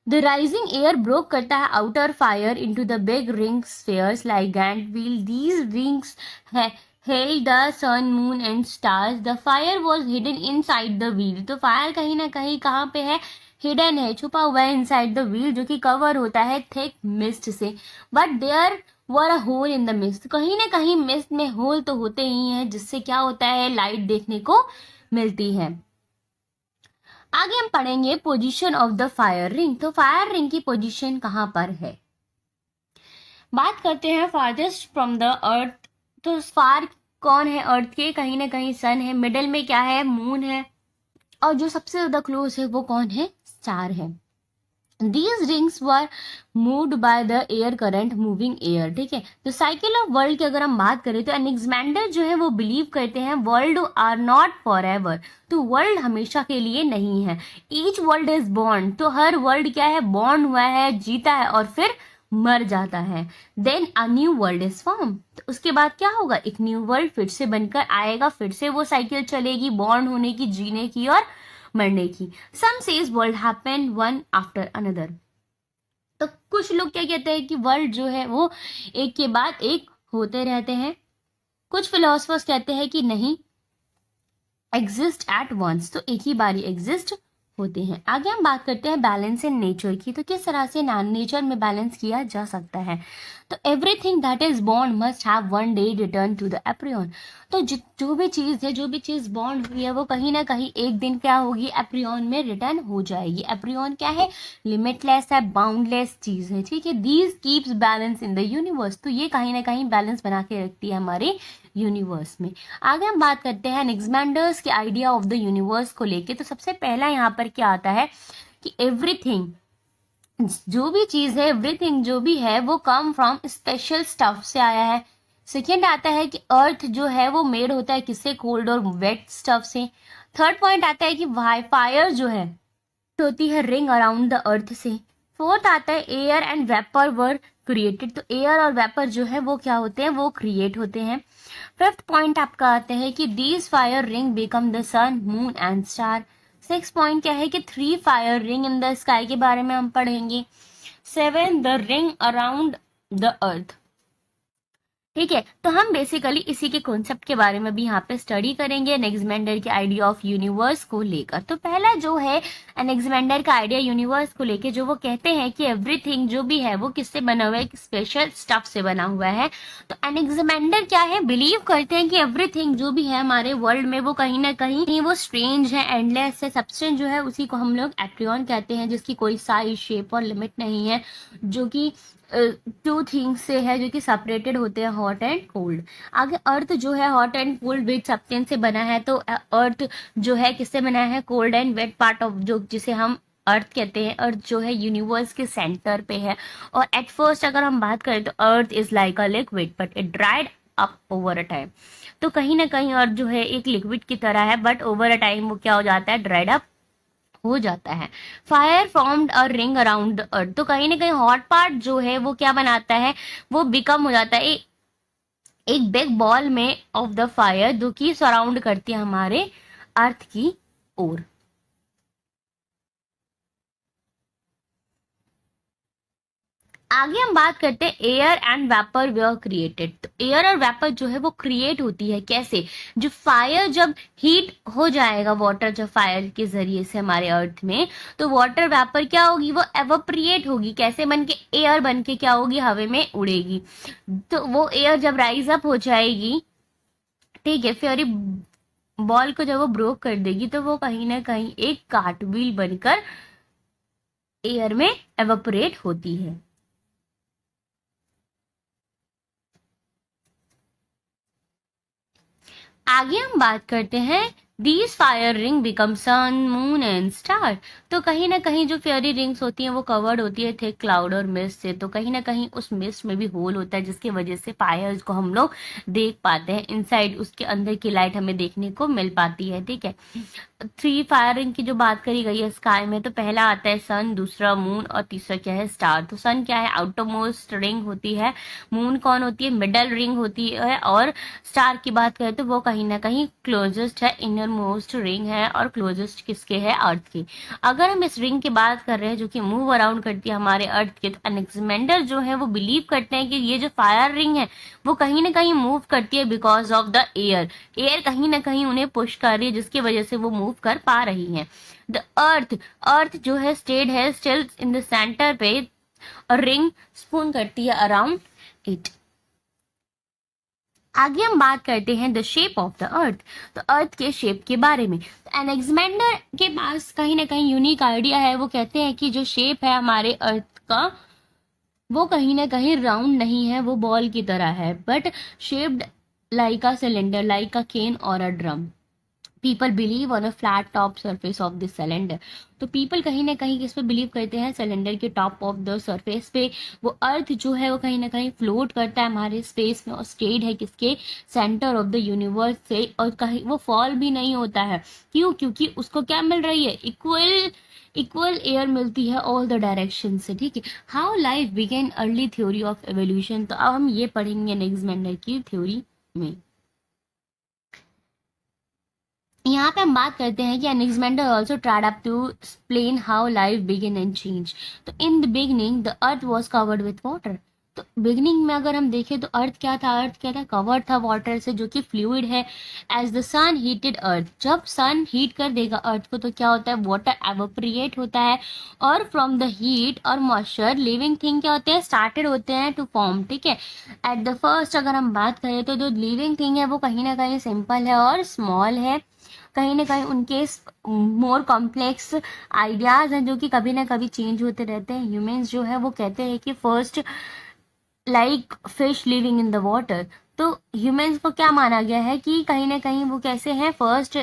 द राइजिंग एयर ब्रोक करता है outer fire into the big ring spheres like Gantt wheel. These rings held the sun, moon and stars. The fire was hidden inside the wheel. तो fire कहीं ना कहीं कहाँ पे है, हिडन है, छुपा हुआ है इनसाइड द व्हील, जो कि कवर होता है थिक मिस्ट से। But there were a hole in the mist, कहीं ना कहीं मिस्ट में होल तो होते ही हैं, जिससे क्या होता है, लाइट देखने को मिलती है। आगे हम पढ़ेंगे position of the fire ring. तो फायर रिंग की पोजीशन कहाँ पर है, बात करते हैं फारदेस्ट फ्रॉम द अर्थ। तो फार कौन है अर्थ के, कहीं ना कहीं सन है, मिडल में क्या है, मून है, और जो सबसे ज्यादा क्लोज है वो कौन है, स्टार है। These rings were moved by the air current moving air, ठीक है। तो साइकिल ऑफ वर्ल्ड की अगर हम बात करें तो एनेक्सिमेंडर जो है वो बिलीव करते हैं world are not forever, तो वर्ल्ड हमेशा के लिए नहीं है। ईच वर्ल्ड इज बॉर्न, तो हर वर्ल्ड क्या है, बॉर्न हुआ है, जीता है और फिर मर जाता है। Then a new world is form, तो उसके बाद क्या होगा, एक न्यू वर्ल्ड फिर से बनकर आएगा, फिर से वो साइकिल चलेगी बॉर्न होने की, जीने की और मरने की। Some says world happen one after another, तो कुछ लोग क्या कहते हैं कि वर्ल्ड जो है वो एक के बाद एक होते रहते हैं। कुछ फिलोसफर्स कहते हैं कि नहीं, एग्जिस्ट एट वंस, तो एक ही बारी एग्जिस्ट होते हैं। आगे हम बात करते हैं बैलेंस इन नेचर की, तो किस तरह से नेचर में बैलेंस किया जा सकता है। तो everything that is born must have one day return to the apeiron, तो जो भी चीज है, जो भी चीज बॉर्न हुई है वो कहीं ना कहीं एक दिन क्या होगी, एप्रियन में रिटर्न हो जाएगी। एप्रियन क्या है, लिमिटलेस है, बाउंडलेस चीज है, ठीक है। These keeps balance in the universe, तो ये कहीं ना कहीं बैलेंस बना के रखती है हमारे यूनिवर्स में। आगे हम बात करते हैं एनेक्सिमेंडर्स के आइडिया ऑफ द यूनिवर्स को लेके। तो सबसे पहला यहाँ पर क्या आता है कि एवरीथिंग, जो भी चीज है, एवरीथिंग जो भी है वो कम फ्रॉम स्पेशल स्टफ से आया है। सेकेंड आता है कि अर्थ जो है वो मेड होता है किससे, कोल्ड और वेट स्टफ से। थर्ड पॉइंट आता है कि फायर जो है होती है रिंग अराउंड द अर्थ से। फोर्थ आता है air and vapour were created, तो एयर और वेपर जो है वो क्या होते हैं, वो क्रिएट होते हैं। फिफ्थ पॉइंट आपका आता है कि these fire ring become the sun moon and star. Six point क्या है कि 3 fire ring in the sky के बारे में हम पढ़ेंगे। 7 the ring around the earth. ठीक है, तो हम बेसिकली इसी के कॉन्सेप्ट के बारे में भी यहाँ पे स्टडी करेंगे एनेक्सिमेंडर के आइडिया ऑफ यूनिवर्स को लेकर। तो पहला जो है एनेक्सिमेंडर का आइडिया यूनिवर्स को लेकर, जो वो कहते हैं कि एवरीथिंग जो भी है वो किससे बना हुआ है, स्पेशल स्टफ से बना हुआ है। तो एनेक्सिमेंडर क्या है, बिलीव करते हैं कि एवरीथिंग जो भी है हमारे वर्ल्ड में वो कहीं ना कहीं वो स्ट्रेंज है, एंडलेस है। सब्सटेंस जो है उसी को हम लोग एट्रियन कहते हैं, जिसकी कोई साइज, शेप और लिमिट नहीं है, जो कि टू थिंग्स से है, जो कि सेपरेटेड होते हैं, हॉट एंड कोल्ड। आगे अर्थ जो है hot and cold wet substance से बना है, तो अर्थ जो है किससे बना है, cold and wet part of, जो जिसे हम अर्थ कहते हैं। अर्थ जो है यूनिवर्स के सेंटर पे है। और एट फर्स्ट अगर हम बात करें तो earth is like a liquid but it dried up over a time. तो कहीं ना कहीं अर्थ जो है एक लिक्विड की तरह है, बट ओवर अ टाइम वो क्या हो जाता है, ड्राइड अप हो जाता है। Fire formed a ring around the earth, तो कहीं ना कहीं हॉट पार्ट जो है वो क्या बनाता है, वो बिकम हो जाता है एक बिग बॉल में ऑफ द फायर, जो कि सराउंड करती है हमारे अर्थ की ओर। आगे हम बात करते हैं air and vapour were created. तो एयर और वेपर जो है वो क्रिएट होती है कैसे, जो फायर जब हीट हो जाएगा, वाटर जब फायर के जरिए से हमारे अर्थ में, तो वाटर वेपर क्या होगी, वो एवोपरेट होगी। कैसे बन के, एयर बन के क्या होगी, हवा में उड़ेगी। तो वो एयर जब राइज अप हो जाएगी, ठीक है, फिर बॉल को जब वो ब्रोक कर देगी, तो वो कहीं ना कहीं एक कार्टव्हील बनकर एयर में एवोपरेट होती है। आगे हम बात करते हैं these fire ring become sun moon and star. तो कहीं ना कहीं जो फेयरी रिंग्स होती हैं वो कवर्ड होती है थिक क्लाउड और मिस्ट से। तो कहीं ना कहीं उस मिस्ट में भी होल होता है, जिसकी वजह से फायर्स को हम लोग देख पाते हैं, इनसाइड उसके अंदर की लाइट हमें देखने को मिल पाती है। ठीक है, 3 फायर रिंग की जो बात करी गई है स्काई में, तो पहला आता है सन, दूसरा मून और तीसरा क्या है, स्टार। तो सन क्या है, आउटर मोस्ट रिंग होती है। मून कौन होती है, मिडल रिंग होती है। और स्टार की बात करें तो वो कहीं ना कहीं क्लोजेस्ट है, इनर मोस्ट रिंग है, और क्लोजेस्ट किसके है, अर्थ की। अगर हम इस रिंग की बात कर रहे हैं जो कि मूव अराउंड करती है हमारे अर्थ के, तो एनेक्सिमेंडर जो है वो बिलीव करते हैं कि ये जो फायर रिंग है वो कहीं ना कहीं मूव करती है because of the air. Air कहीं ना कहीं उन्हें पुश कर रही है, जिसकी वजह से वो मूव कर पा रही है। द अर्थ जो है स्टेड है स्टिल इन द सेंटर पे, और रिंग स्पून करती है अराउंड इट। आगे हम बात करते हैं the shape of the earth. तो अर्थ के शेप के बारे में, तो एनेक्सिमेंडर के पास कहीं ना कहीं यूनिक आइडिया है। वो कहते हैं कि जो शेप है हमारे अर्थ का, वो कहीं ना कहीं राउंड नहीं है, वो बॉल की तरह है, but shaped like a cylinder, like a can or a drum. People believe on a flat top surface of this cylinder. तो पीपल कहीं ना कहीं किस पे बिलीव करते हैं, सिलेंडर के टॉप ऑफ द सरफेस पे। वो अर्थ जो है वो कहीं ना कहीं फ्लोट करता है हमारे स्पेस में, और स्टेड है किसके, सेंटर ऑफ द यूनिवर्स से, और कहीं वो फॉल भी नहीं होता है। क्यों, क्योंकि उसको क्या मिल रही है, इक्वल एयर मिलती है ऑल द डायरेक्शन से। ठीक है, how life begin, early theory of evolution. तो अब हम ये पढ़ेंगे नेक्स्ट की थ्योरी में। यहाँ पे हम बात करते हैं कि Anaximander also tried up to explain how life begin and change. तो in the beginning the earth was covered with water. तो बिगनिंग में अगर हम देखें तो अर्थ क्या था, अर्थ क्या था, कवर्ड था वाटर से, जो कि फ्लूइड है। एज द सन हीटेड अर्थ, जब सन हीट कर देगा अर्थ को, तो क्या होता है, वाटर एवोपरेट होता है, और फ्रॉम द हीट और मॉइस्चर लिविंग थिंग क्या होते हैं, स्टार्टेड होते हैं टू फॉर्म। ठीक है, एट द फर्स्ट अगर हम बात करें तो जो लिविंग थिंग है वो कहीं ना कहीं सिंपल है और स्मॉल है। कहीं ना कहीं उनके मोर कॉम्प्लेक्स आइडियाज हैं, जो कि कभी ना कभी चेंज होते रहते हैं। ह्यूमंस जो है वो कहते हैं कि first like fish living in the water. तो ह्यूमंस को क्या माना गया है कि कहीं ना कहीं वो कैसे हैं, फर्स्ट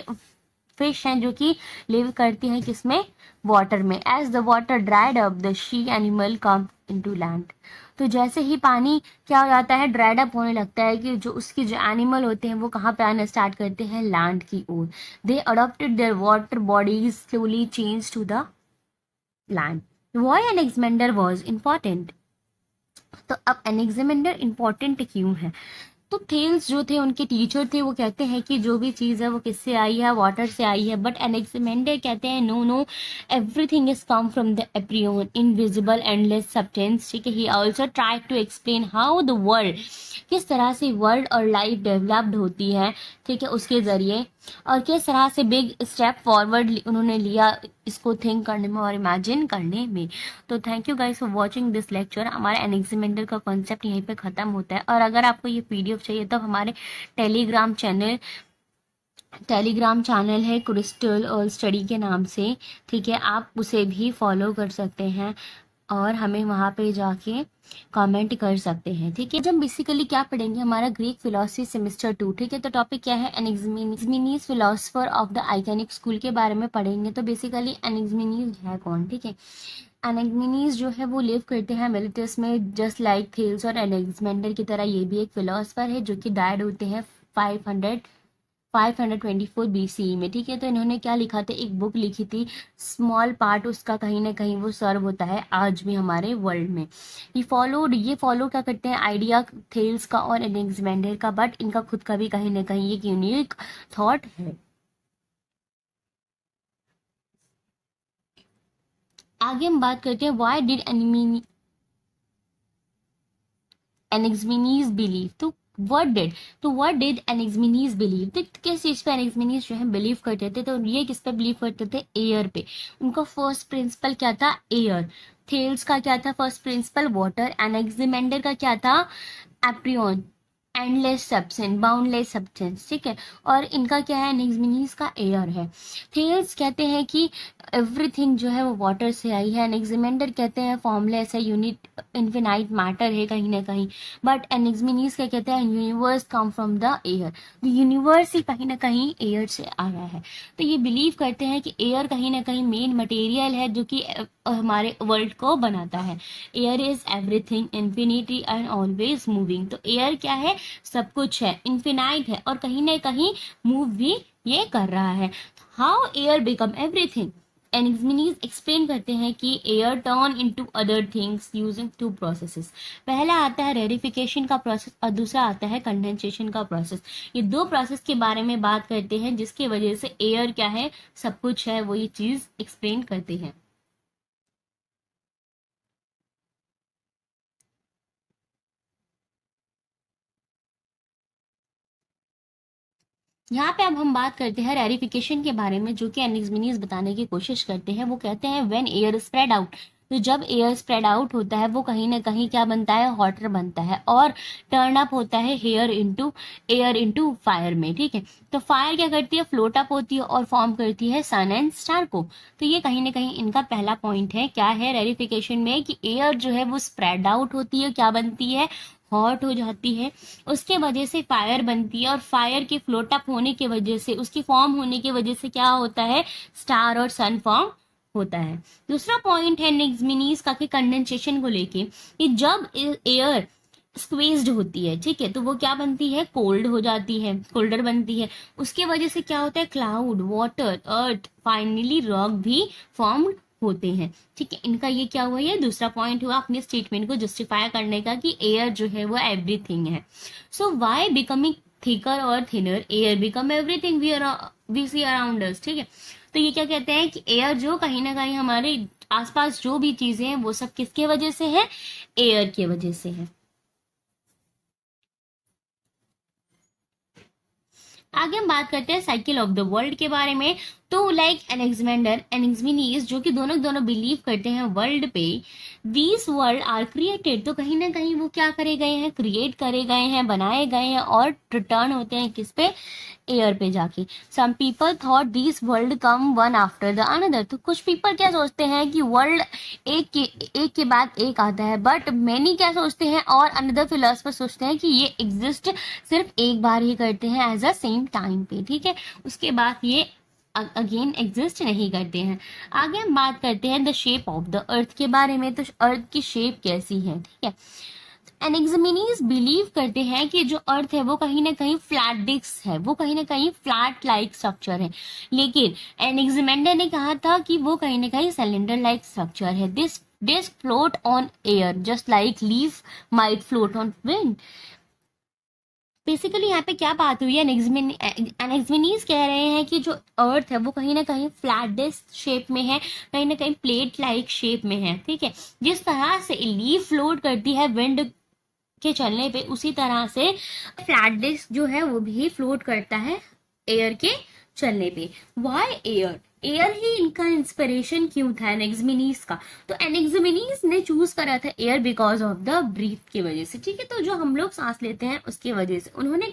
फिश हैं जो कि लिव करती हैं किसमें, वाटर में। As the water dried up the sea animal come into land. तो जैसे ही पानी क्या हो जाता है, ड्राइड अप होने लगता है, कि जो उसकी जो एनिमल होते हैं वो कहाँ पे आना स्टार्ट करते हैं, लैंड की ओर। They adopted their water bodies slowly change to the land. Why Anaximander was important. तो अब एनेक्समेंडर इम्पॉर्टेंट क्यों है? तो थेल्स जो थे उनके टीचर थे, वो कहते हैं कि जो भी चीज़ है वो किससे आई है, वाटर से आई है। बट एनेक्सिमेंडर कहते हैं no no, everything is come from the apeiron invisible endless substance. ठीक है, he also try to explain how the world, किस तरह से वर्ल्ड और लाइफ डेवलप्ड होती है, ठीक है, उसके ज़रिए, और किस तरह से बिग स्टेप फॉरवर्ड उन्होंने लिया इसको थिंक करने में और इमेजिन करने में। तो thank you guys for watching this lecture. हमारा एनेक्सिमेंडर का कॉन्सेप्ट यहीं पे ख़त्म होता है। और अगर आपको ये पीडीएफ चाहिए तो हमारे टेलीग्राम चैनल है क्रिस्टल और स्टडी के नाम से, ठीक है, आप उसे भी फॉलो कर सकते हैं और हमें वहाँ पे जाके कमेंट कर सकते हैं। ठीक है, जब बेसिकली क्या पढ़ेंगे, हमारा ग्रीक फिलोसफी सेमेस्टर 2। ठीक है, तो टॉपिक क्या है, Anaximenes philosopher of the iconic school के बारे में पढ़ेंगे। तो बेसिकली एनेक्सिमीनीज है कौन? ठीक है, एनेक्सिमीनीज जो है वो लिव करते हैं मिलिटस में, जस्ट लाइक थेल्स और एलेक्जेंडर की तरह ये भी एक फिलोसफर है जो कि डायड होते हैं 524 BCE में। ठीक है, तो इन्होंने क्या लिखा था, एक बुक लिखी थी, स्मॉल पार्ट उसका कहीं ना कहीं वो सर्व होता है आज भी हमारे वर्ल्ड में। ये फॉलो क्या करते हैं, आइडिया थेल्स का और एलेक्जेंडर का, बट इनका खुद का भी कहीं ना कहीं एक यूनिक थॉट है। आगे हम बात करते हैं व्हाई डिड एनेक्सिमीनीज बिलीव। तो व्हाट डिड एनेक्सिमीनीज बिलीव, तो किस चीज पे एनेक्सिमीनीज जो है बिलीव करते थे? तो ये किस पे बिलीव करते थे, एयर पे। उनका फर्स्ट प्रिंसिपल क्या था, एयर। थेल्स का क्या था फर्स्ट प्रिंसिपल, वाटर। एनेक्सिमेंडर का क्या था, एप्रियन, एंडलेस सब्सटेंस, बाउंडलेस सब्सटेंस। ठीक है, और इनका क्या है, एनेक्सिमीनीज का एयर है। थेल्स कहते हैं कि एवरीथिंग जो है वो वाटर से आई है। एनेक्सिमेंडर कहते हैं फॉर्मलेस है, यूनिट इन्फिनाइट मैटर है कहीं ना कहीं। बट एनेक्सिमीनीज क्या कहते हैं, universe come from the air, तो यूनिवर्स ही कहीं ना कहीं एयर से आया है। तो ये बिलीव करते हैं कि एयर कहीं ना कहीं मेन मटेरियल है जो कि हमारे वर्ल्ड को बनाता है। Air is everything, infinity and always moving. तो एयर क्या है, सब कुछ है, इन्फिनाइट है और कहीं ना कहीं मूव भी ये कर रहा है। How air become everything, Anaximenes explain करते हैं कि air turn into other things using 2 processes. पहला आता है रेरिफिकेशन का प्रोसेस और दूसरा आता है कंडेंसेशन का प्रोसेस। ये 2 प्रोसेस के बारे में बात करते हैं जिसकी वजह से एयर क्या है, सब कुछ है, वो ये चीज एक्सप्लेन करते हैं। यहाँ पे अब हम बात करते हैं रेरिफिकेशन के बारे में, जो कि एनेक्सिमीनीज बताने की कोशिश करते हैं। वो कहते हैं व्हेन एयर स्प्रेड आउट, तो जब एयर स्प्रेड आउट होता है वो कहीं ना कहीं क्या बनता है, हॉटर बनता है और टर्न अप होता है एयर इनटू फायर में। ठीक है, तो फायर क्या करती है, फ्लोट अप होती है और फॉर्म करती है सन एंड स्टार को। तो ये कहीं ना कहीं इनका पहला पॉइंट है, क्या है रेरिफिकेशन में, कि एयर जो है वो स्प्रेड आउट होती है, क्या बनती है, हॉट हो जाती है, उसके वजह से फायर बनती है और फायर के फ्लोट अप होने की वजह से, उसकी फॉर्म होने की वजह से क्या होता है, स्टार और सन फॉर्म होता है। दूसरा पॉइंट है एनेक्सिमीनीज का कि कंडेंसेशन को लेके, कि जब एयर स्क्वीज्ड होती है, ठीक है, तो वो क्या बनती है, कोल्ड हो जाती है, कोल्डर बनती है। उसके वजह से क्या होता है, क्लाउड, वाटर, अर्थ, फाइनली रॉक भी फॉर्म होते हैं। ठीक है, इनका ये क्या हुआ, ये दूसरा पॉइंट हुआ अपने स्टेटमेंट को जस्टिफाई करने का कि एयर जो है वो एवरीथिंग है। सो व्हाई बिकमिंग थिकर और thinner, air become everything we see around us. ठीक है, तो ये क्या कहते हैं कि एयर जो कहीं ना कहीं हमारे आसपास जो भी चीजें हैं वो सब किसके वजह से है, एयर की वजह से है। आगे हम बात करते हैं साइकिल ऑफ द वर्ल्ड के बारे में। तो लाइक एनेक्सिमीनीज जो कि दोनों दोनों बिलीव करते हैं वर्ल्ड पे, दीज वर्ल्ड आर क्रिएटेड, तो कहीं ना कहीं वो क्या करे गए हैं, क्रिएट करे गए हैं, बनाए गए हैं और रिटर्न होते हैं किस पे, एयर पे जाके। Some people thought these world come one after the another, तो कुछ पीपल क्या सोचते हैं कि वर्ल्ड एक के बाद एक आता है, बट मैनी क्या सोचते हैं और अनदर फिलोसफर सोचते हैं कि ये एग्जिस्ट सिर्फ एक बार ही करते हैं एज अ सेम टाइम पे। ठीक है, उसके बाद ये अगेन एग्जिस्ट नहीं करते हैं। आगे हम बात करते हैं the shape of the earth के बारे में। तो अर्थ की शेप कैसी है, ठीक है, एनेक्सिमीनीज बिलीव करते हैं कि जो अर्थ है वो कहीं ना कहीं फ्लैट डिस्क है, वो कहीं ना कहीं फ्लैट लाइक स्ट्रक्चर है, लेकिन एनेक्सिमेंडर ने कहा था कि वो कहीं ना कहीं सिलेंडर लाइक स्ट्रक्चर है। This disc float on air just like leaf might float on wind. Basically यहाँ पे क्या बात हुई है, एनेक्सिमीनीज कह रहे हैं कि जो अर्थ है वो कहीं ना कहीं फ्लैट डिस्क शेप में है, कहीं ना कहीं प्लेट लाइक शेप में है, ठीक है। जिस तरह से लीफ फ्लोट करती है विंड के चलने पे, उसी तरह से फ्लैट डिस्क जो है वो भी फ्लोट करता है एयर के चलने पे। Y air? एयर ही इनका इंस्पिरेशन क्यों था एनेक्सिमीनीज का? तो एनेक्सिमीनीज ने चूज करा था air because of the breath की वजह से, ठीक है। तो जो हम लोग सांस लेते हैं उसकी वजह से उन्होंने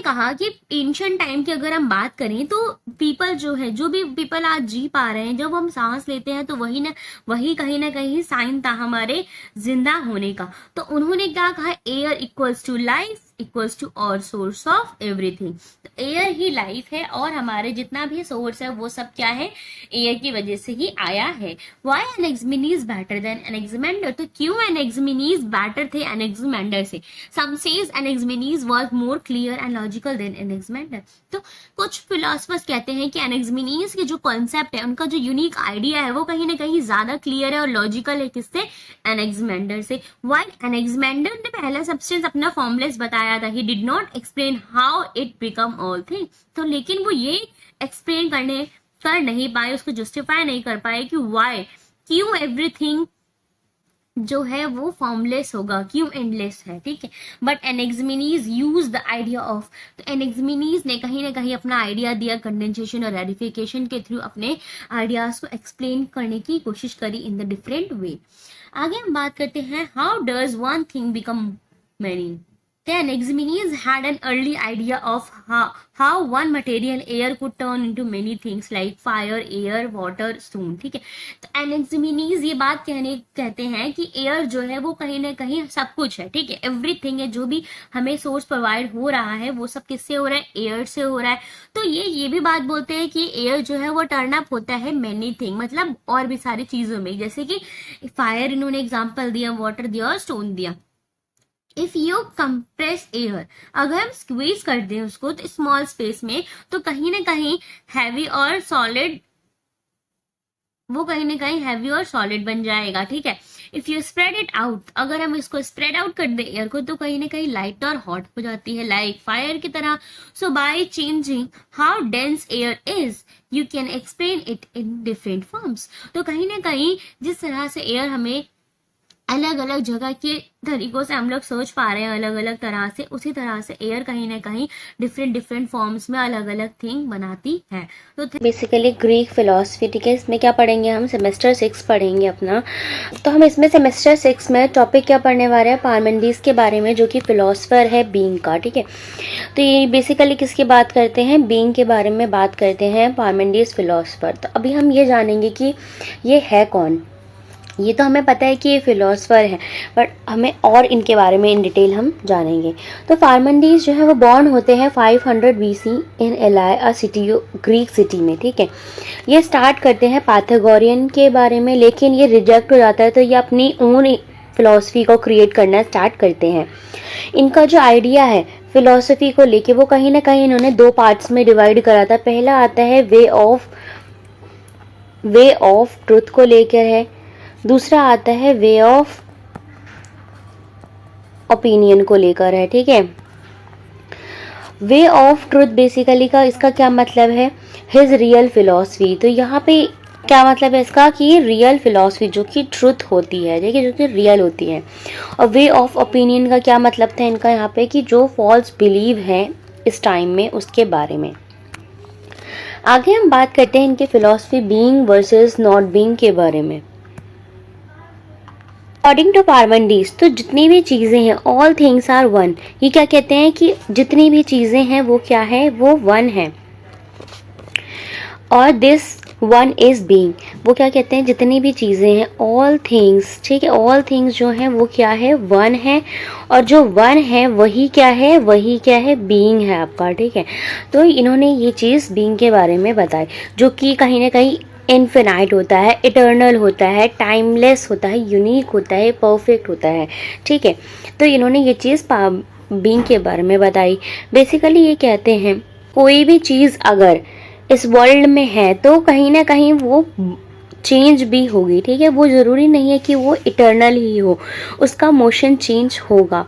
कहा कि एंशिएंट टाइम की अगर हम बात करें तो पीपल जो है, जो भी पीपल आज जी पा रहे हैं, जब हम सांस लेते हैं तो वही कहीं ना कहीं साइन था हमारे जिंदा होने का। तो उन्होंने क्या कहा, air equals to life equals to और सोर्स ऑफ एवरीथिंग। तो एयर ही लाइफ है और हमारे जितना भी सोर्स है वो सब क्या है, एयर की वजह से ही आया है। Why Anaximenes better than Anaximander? तो क्यों एनेक्सिमीनीज बेटर थे एनेक्सिमेंडर से? Some says Anaximenes was more clear and logical than Anaximander. तो कुछ फिलोसफर्स कहते हैं कि एनेक्सिमीनीज के जो कॉन्सेप्ट है, उनका जो यूनिक आइडिया है वो कहीं ना कहीं ज्यादा क्लियर है और लॉजिकल है, किससे? एनेक्सिमेंडर से। वाई एनेक्सिमेंडर ने पहला सब्सटेंस अपना फॉर्मलेस बताया था, he did not explain how it become all thing. तो लेकिन वो ये एक्सप्लेन कर नहीं पाए, उसको जस्टिफाई नहीं कर पाए कि वाई, क्यों एवरीथिंग जो है वो फॉर्मलेस होगा, क्यों एंडलेस है, ठीक है। But Anaximenes use the idea of, तो एनेक्सिमीनीज ने कहीं ना कहीं अपना आइडिया दिया, कंडेंसेशन और रेडिफिकेशन के थ्रू अपने आइडियाज को एक्सप्लेन करने की कोशिश करी इन द डिफरेंट वे। आगे हम बात करते हैं, how does one thing become many? The Anaximenes had an early idea of how one material, air, could turn into many things like fire, air, water, stone, ठीक है। तो Anaximenes ये बात कहते हैं कि एयर जो है वो कहीं ना कहीं सब कुछ है, ठीक है। एवरीथिंग है, जो भी हमें सोर्स प्रोवाइड हो रहा है वो सब किससे हो रहा है, एयर से हो रहा है। तो ये भी बात बोलते हैं कि एयर जो है वो टर्न अप होता है मेनी थिंग, मतलब और भी सारी चीजों में, जैसे कि फायर इन्होंने एग्जाम्पल दिया, वाटर दिया और स्टोन दिया। इफ यू कंप्रेस एयर, अगर हम स्क्वीज कर दें उसको तो स्मॉल स्पेस में, तो कहीं ना कहीं हैवी और सॉलिड, वो कहीं ना कहीं हैवी और सॉलिड बन जाएगा, ठीक है। If you spread it out, अगर हम इसको स्प्रेड आउट कर दे एयर को, तो कहीं ना कहीं लाइट और हॉट हो जाती है, लाइक फायर की तरह। So by changing how dense air is, you can explain it in different forms. तो कहीं ना कहीं जिस तरह से एयर हमें अलग अलग जगह के तरीकों से हम लोग सोच पा रहे हैं, अलग अलग तरह से, उसी तरह से एयर कहीं ना कहीं डिफरेंट फॉर्म्स में अलग अलग थिंग बनाती है। तो बेसिकली ग्रीक फिलोसफी, ठीक है। इसमें क्या पढ़ेंगे हम, सेमेस्टर 6 पढ़ेंगे अपना। तो हम इसमें सेमेस्टर 6 में टॉपिक क्या पढ़ने वाले हैं, पार्मेनिडिस के बारे में, जो कि फिलोसफर है बीइंग का, ठीक है। तो ये बेसिकली किसकी बात करते हैं, बीइंग के बारे में बात करते हैं, पार्मेनिडिस फिलोसफर। तो अभी हम ये जानेंगे कि ये है कौन। ये तो हमें पता है कि ये फिलोसफर है, बट हमें और इनके बारे में इन डिटेल हम जानेंगे। तो पार्मेनिडिस जो है वो बॉर्न होते हैं 500 BC इन एलाई, अ सिटी, ग्रीक सिटी में, ठीक है। ये स्टार्ट करते हैं पाइथागोरियन के बारे में, लेकिन ये रिजेक्ट हो जाता है, तो ये अपनी ओन फिलोसफी को क्रिएट करना स्टार्ट करते हैं। इनका जो आइडिया है फिलोसफी को लेके, वो कहीं ना कहीं इन्होंने 2 पार्ट्स में डिवाइड करा था। पहला आता है वे ऑफ ट्रुथ को लेकर है, दूसरा आता है वे ऑफ ओपिनियन को लेकर है, ठीक है। वे ऑफ ट्रुथ बेसिकली का इसका क्या मतलब है, हिज रियल फिलॉसफी। तो यहाँ पे क्या मतलब है इसका, कि रियल फिलॉसफी जो कि ट्रुथ होती है, ठीक है, जो कि रियल होती है। और वे ऑफ ओपिनियन का क्या मतलब था इनका यहाँ पे, कि जो फॉल्स बिलीव है इस टाइम में उसके बारे में। आगे हम बात करते हैं इनके philosophy being versus not being के बारे में। अकॉर्डिंग टू पार्मेनिडिस, तो जितनी भी चीज़ें हैं, ऑल थिंग्स आर वन। ये क्या कहते हैं कि जितनी भी चीज़ें हैं वो क्या है, वो वन है। और दिस वन इज बीइंग, वो क्या कहते हैं, जितनी भी चीज़ें हैं, ऑल थिंग्स, ठीक है, ऑल थिंग्स जो हैं वो क्या है, वन है। और जो वन है वही क्या है, वही क्या है, बीइंग है आपका, ठीक है। तो इन्होंने ये चीज़ बीइंग के बारे में बताई, जो कि कहीं ना कहीं इनफिनाइट होता है, इटर्नल होता है, टाइमलेस होता है, यूनिक होता है, परफेक्ट होता है, ठीक है। तो इन्होंने ये चीज़ बीइंग के बारे में बताई। बेसिकली ये कहते हैं कोई भी चीज़ अगर इस वर्ल्ड में है तो कहीं ना कहीं वो चेंज भी होगी, ठीक है। वो ज़रूरी नहीं है कि वो इटर्नल ही हो, उसका मोशन चेंज होगा,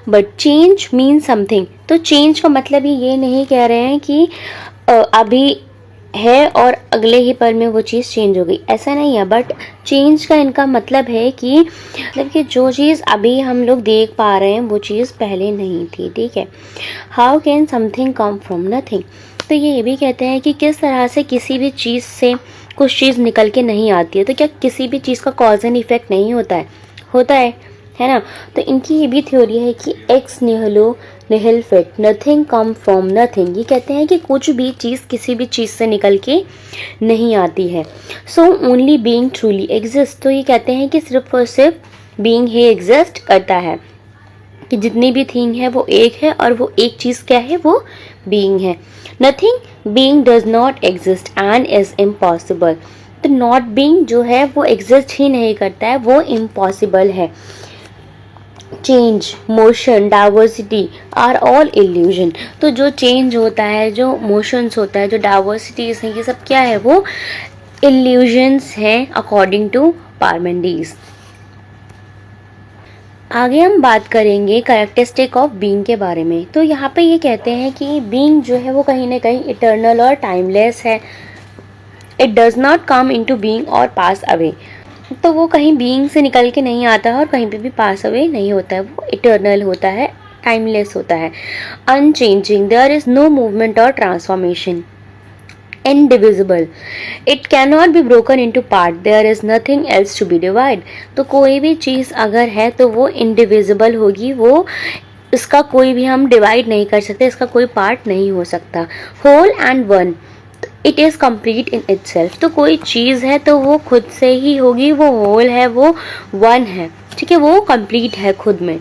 बट चेंज मीन समथिंग। तो चेंज का मतलब ये नहीं कह रहे हैं कि अभी है और अगले ही पल में वो चीज़ चेंज हो गई, ऐसा नहीं है। बट चेंज का इनका मतलब है कि जो चीज़ अभी हम लोग देख पा रहे हैं वो चीज़ पहले नहीं थी, ठीक है। How can something come from nothing. तो ये भी कहते हैं कि किस तरह से किसी भी चीज़ से कुछ चीज़ निकल के नहीं आती है। तो क्या किसी भी चीज़ का कॉज एंड इफेक्ट नहीं होता है? होता है ना। तो इनकी ये भी थ्योरी है कि एक्स निहलो निहिल फिट, नथिंग कम फ्रॉम नथिंग। ये कहते हैं कि कुछ भी चीज़ किसी भी चीज़ से निकल के नहीं आती है। So only being truly exist. तो ये कहते हैं कि सिर्फ और सिर्फ बीइंग ही एग्जिस्ट करता है, कि जितनी भी थिंग है वो एक है और वो एक चीज़ क्या है, वो बीइंग है। Nothing being does not exist and is impossible. तो नॉट बीइंग जो है वो एग्जिस्ट ही नहीं करता है, वो इम्पॉसिबल है। Change, motion, diversity are all illusion. तो जो चेंज होता है, जो मोशंस होता है, जो डाइवर्सिटीज हैं, ये सब क्या है, वो इल्यूजन्स हैं अकॉर्डिंग टू पार्मेनिडीज। आगे हम बात करेंगे कैरेक्टरिस्टिक ऑफ बीइंग के बारे में। तो यहाँ पे ये कहते हैं कि बीइंग जो है वो कहीं ना कहीं इटर्नल और टाइमलेस है। It does not come into being और पास अवे। तो वो कहीं बीइंग से निकल के नहीं आता है और कहीं पे भी पास अवे नहीं होता है, वो इटर्नल होता है, टाइमलेस होता है। Unchanging, there is no movement और transformation. Indivisible, it can not be broken into part, there is nothing else to be divide. तो कोई भी चीज़ अगर है तो वो इनडिविजिबल होगी, वो इसका कोई भी हम डिवाइड नहीं कर सकते, इसका कोई पार्ट नहीं हो सकता। Whole and one, it is complete in itself. तो कोई चीज़ है तो वो खुद से ही होगी, वो होल है, वो वन है, ठीक है, वो कंप्लीट है खुद में।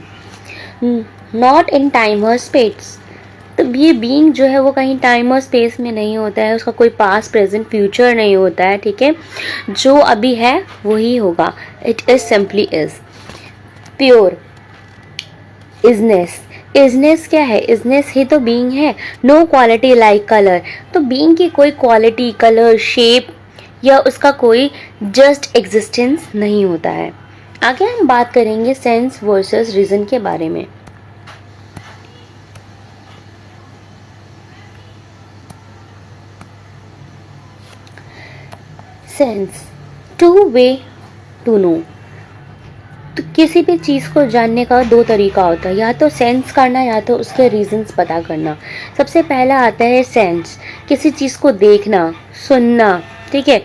नॉट इन टाइम और स्पेस। तो ये बीइंग जो है वो कहीं टाइम और स्पेस में नहीं होता है, उसका कोई पास्ट प्रेजेंट फ्यूचर नहीं होता है, ठीक है। जो अभी है वही होगा। It is simply is. Pure, isness. Isness क्या है? इजनेस ही तो बीइंग है। No quality like colour. तो बीइंग की कोई क्वालिटी, कलर, शेप या उसका कोई जस्ट एग्जिस्टेंस नहीं होता है। आगे हम बात करेंगे सेंस वर्सेस रीजन के बारे में। Sense, two way to know. तो किसी भी चीज़ को जानने का दो तरीका होता है, या तो सेंस करना या तो उसके रीजंस पता करना। सबसे पहला आता है सेंस, किसी चीज़ को देखना, सुनना, ठीक है।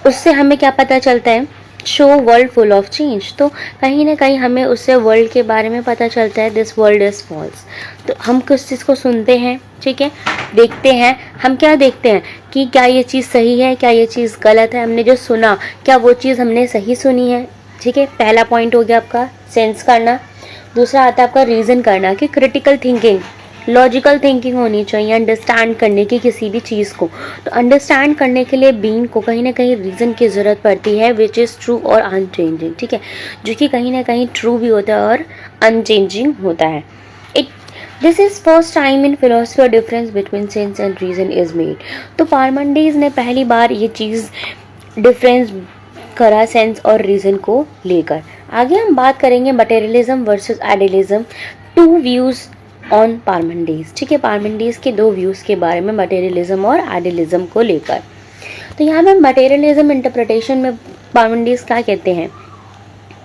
उससे हमें क्या पता चलता है? Show world full of change. तो कहीं ना कहीं हमें उससे वर्ल्ड के बारे में पता चलता है, दिस वर्ल्ड इज़ फॉल्स। तो हम किस चीज़ को सुनते हैं, ठीक है, देखते हैं। हम क्या देखते हैं कि क्या ये चीज़ सही है, क्या ये चीज़ गलत है। हमने जो सुना, क्या वो चीज़ हमने सही सुनी है, ठीक है। पहला पॉइंट हो गया आपका सेंस करना। दूसरा आता है आपका रीज़न करना, कि क्रिटिकल थिंकिंग, लॉजिकल थिंकिंग होनी चाहिए अंडरस्टैंड करने की किसी भी चीज़ को। तो अंडरस्टैंड करने के लिए बीइंग को कहीं ना कहीं रीज़न की ज़रूरत पड़ती है, विच इज़ ट्रू और अनचेंजिंग, ठीक है, जो कि कहीं ना कहीं ट्रू भी होता है और अनचेंजिंग होता है। This is first time in philosophy difference between sense and reason is made. तो पार्मेनिडीज ने पहली बार ये चीज़ डिफरेंस करा सेंस और रीज़न को लेकर। आगे हम बात करेंगे materialism versus idealism, two views on Parmenides, ठीक है। पार्मेनिडीज के दो व्यूज़ के बारे में, मटेरियलिज्म और आइडियलिज्म को लेकर। तो यहाँ पे मटेरियलिज्म इंटरप्रिटेशन में पार्मेनिडीज क्या कहते हैं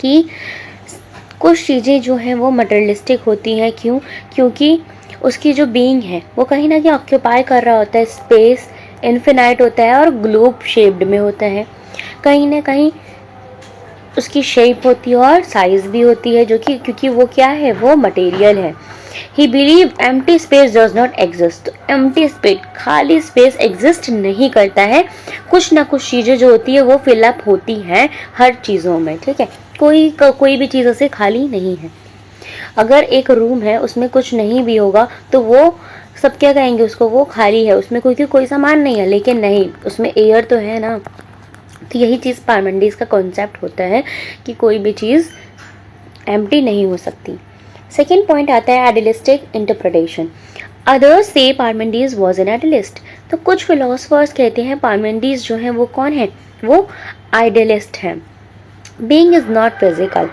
कि कुछ चीज़ें जो हैं वो मटेरियलिस्टिक होती हैं। क्यों? क्योंकि उसकी जो बीइंग है वो कहीं ना कहीं ऑक्यूपाई कर रहा होता है, स्पेस इन्फिनाइट होता है और ग्लोब शेप्ड में होता है। कहीं ना कहीं उसकी शेप होती है और साइज भी होती है, जो कि क्योंकि वो क्या है, वो मटेरियल है। ही believe empty space does not exist. तो एम्प्टी स्पेस, खाली स्पेस एग्जिस्ट नहीं करता है। कुछ ना कुछ चीज़ें जो होती है वो फिलअप होती हैं हर चीज़ों में, ठीक है। कोई भी चीज़ से खाली नहीं है। अगर एक रूम है उसमें कुछ नहीं भी होगा तो वो सब क्या कहेंगे उसको, वो खाली है, उसमें कोई सामान नहीं है, लेकिन नहीं, उसमें एयर तो है ना। तो यही चीज़ पार्मेनिड्स का कॉन्सेप्ट होता है कि कोई भी चीज़ एम्प्टी नहीं हो सकती। सेकेंड पॉइंट आता है आइडियलिस्टिक इंटरप्रिटेशन। अदर्स से पार्मेनिड्स वॉज एन आइडियलिस्ट। तो कुछ फिलोसफर्स कहते हैं पार्मेनिड्स जो है वो कौन है, वो आइडियलिस्ट है। Being is not physical.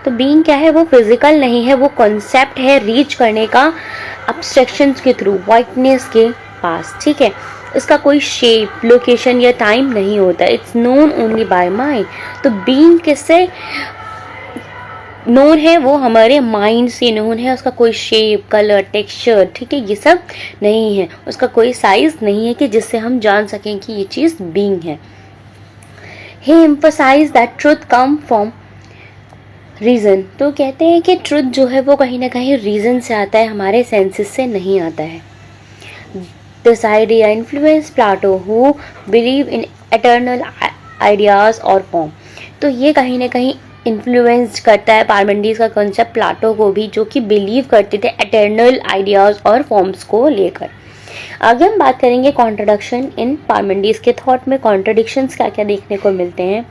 तो बीइंग क्या है, वो फिजिकल नहीं है, वो कॉन्सेप्ट है रीच करने का अब्स्ट्रक्शंस के थ्रू, वाइटनेस के पास, ठीक है। इसका कोई शेप, लोकेशन या टाइम नहीं होता, it's known only by mind. तो बीइंग किससे नोन है, वो हमारे माइंड से नोन है, उसका कोई शेप, कलर, टेक्सचर, ठीक है, ये सब नहीं है, उसका कोई साइज नहीं है कि जिससे हम जान सकें कि ये चीज़ बीइंग है। He emphasize that truth come from reason. तो कहते हैं कि ट्रुथ जो है वो कहीं ना कहीं रीज़न से आता है, हमारे सेंसेस से नहीं आता है। This idea influence Plato who believe in eternal ideas और फॉर्म। तो ये कहीं ना कहीं इन्फ्लुएंस करता है पार्मेनिड्स का कॉन्सेप्ट प्लाटो को भी, जो कि बिलीव करते थे एटर्नल आइडियाज़ और फॉर्म्स को लेकर। आगे हम बात करेंगे कॉन्ट्रडिक्शन इन पार्मेनिड्स के थॉट में। कॉन्ट्रडिक्शंस क्या क्या देखने को मिलते हैं।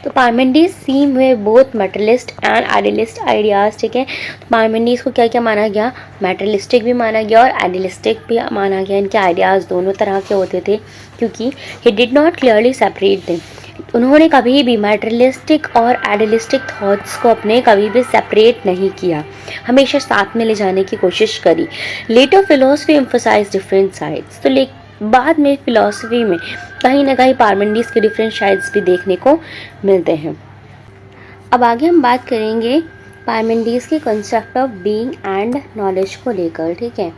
तो पार्मेनिड्स सीम हुए बोथ मेटलिस्ट एंड आइडियलिस्ट आइडियाज़, ठीक है। तो पार्मेनिड्स को क्या क्या माना गया, मेटलिस्टिक भी माना गया और आइडियलिस्टिक भी माना गया। इनके आइडियाज़ दोनों तरह के होते थे, क्योंकि he did not clearly separate them. उन्होंने कभी भी मेटलिस्टिक और आइडियलिस्टिक थॉट्स को अपने कभी भी सेपरेट नहीं किया, हमेशा साथ में ले जाने की कोशिश करी। Later philosophy emphasise different sides. तो बाद में फिलॉसफी में कहीं ना कहीं पार्मेनिड्स के डिफरेंट साइड्स भी देखने को मिलते हैं। अब आगे हम बात करेंगे पार्मेनिड्स के concept of being and knowledge को लेकर, ठीक है।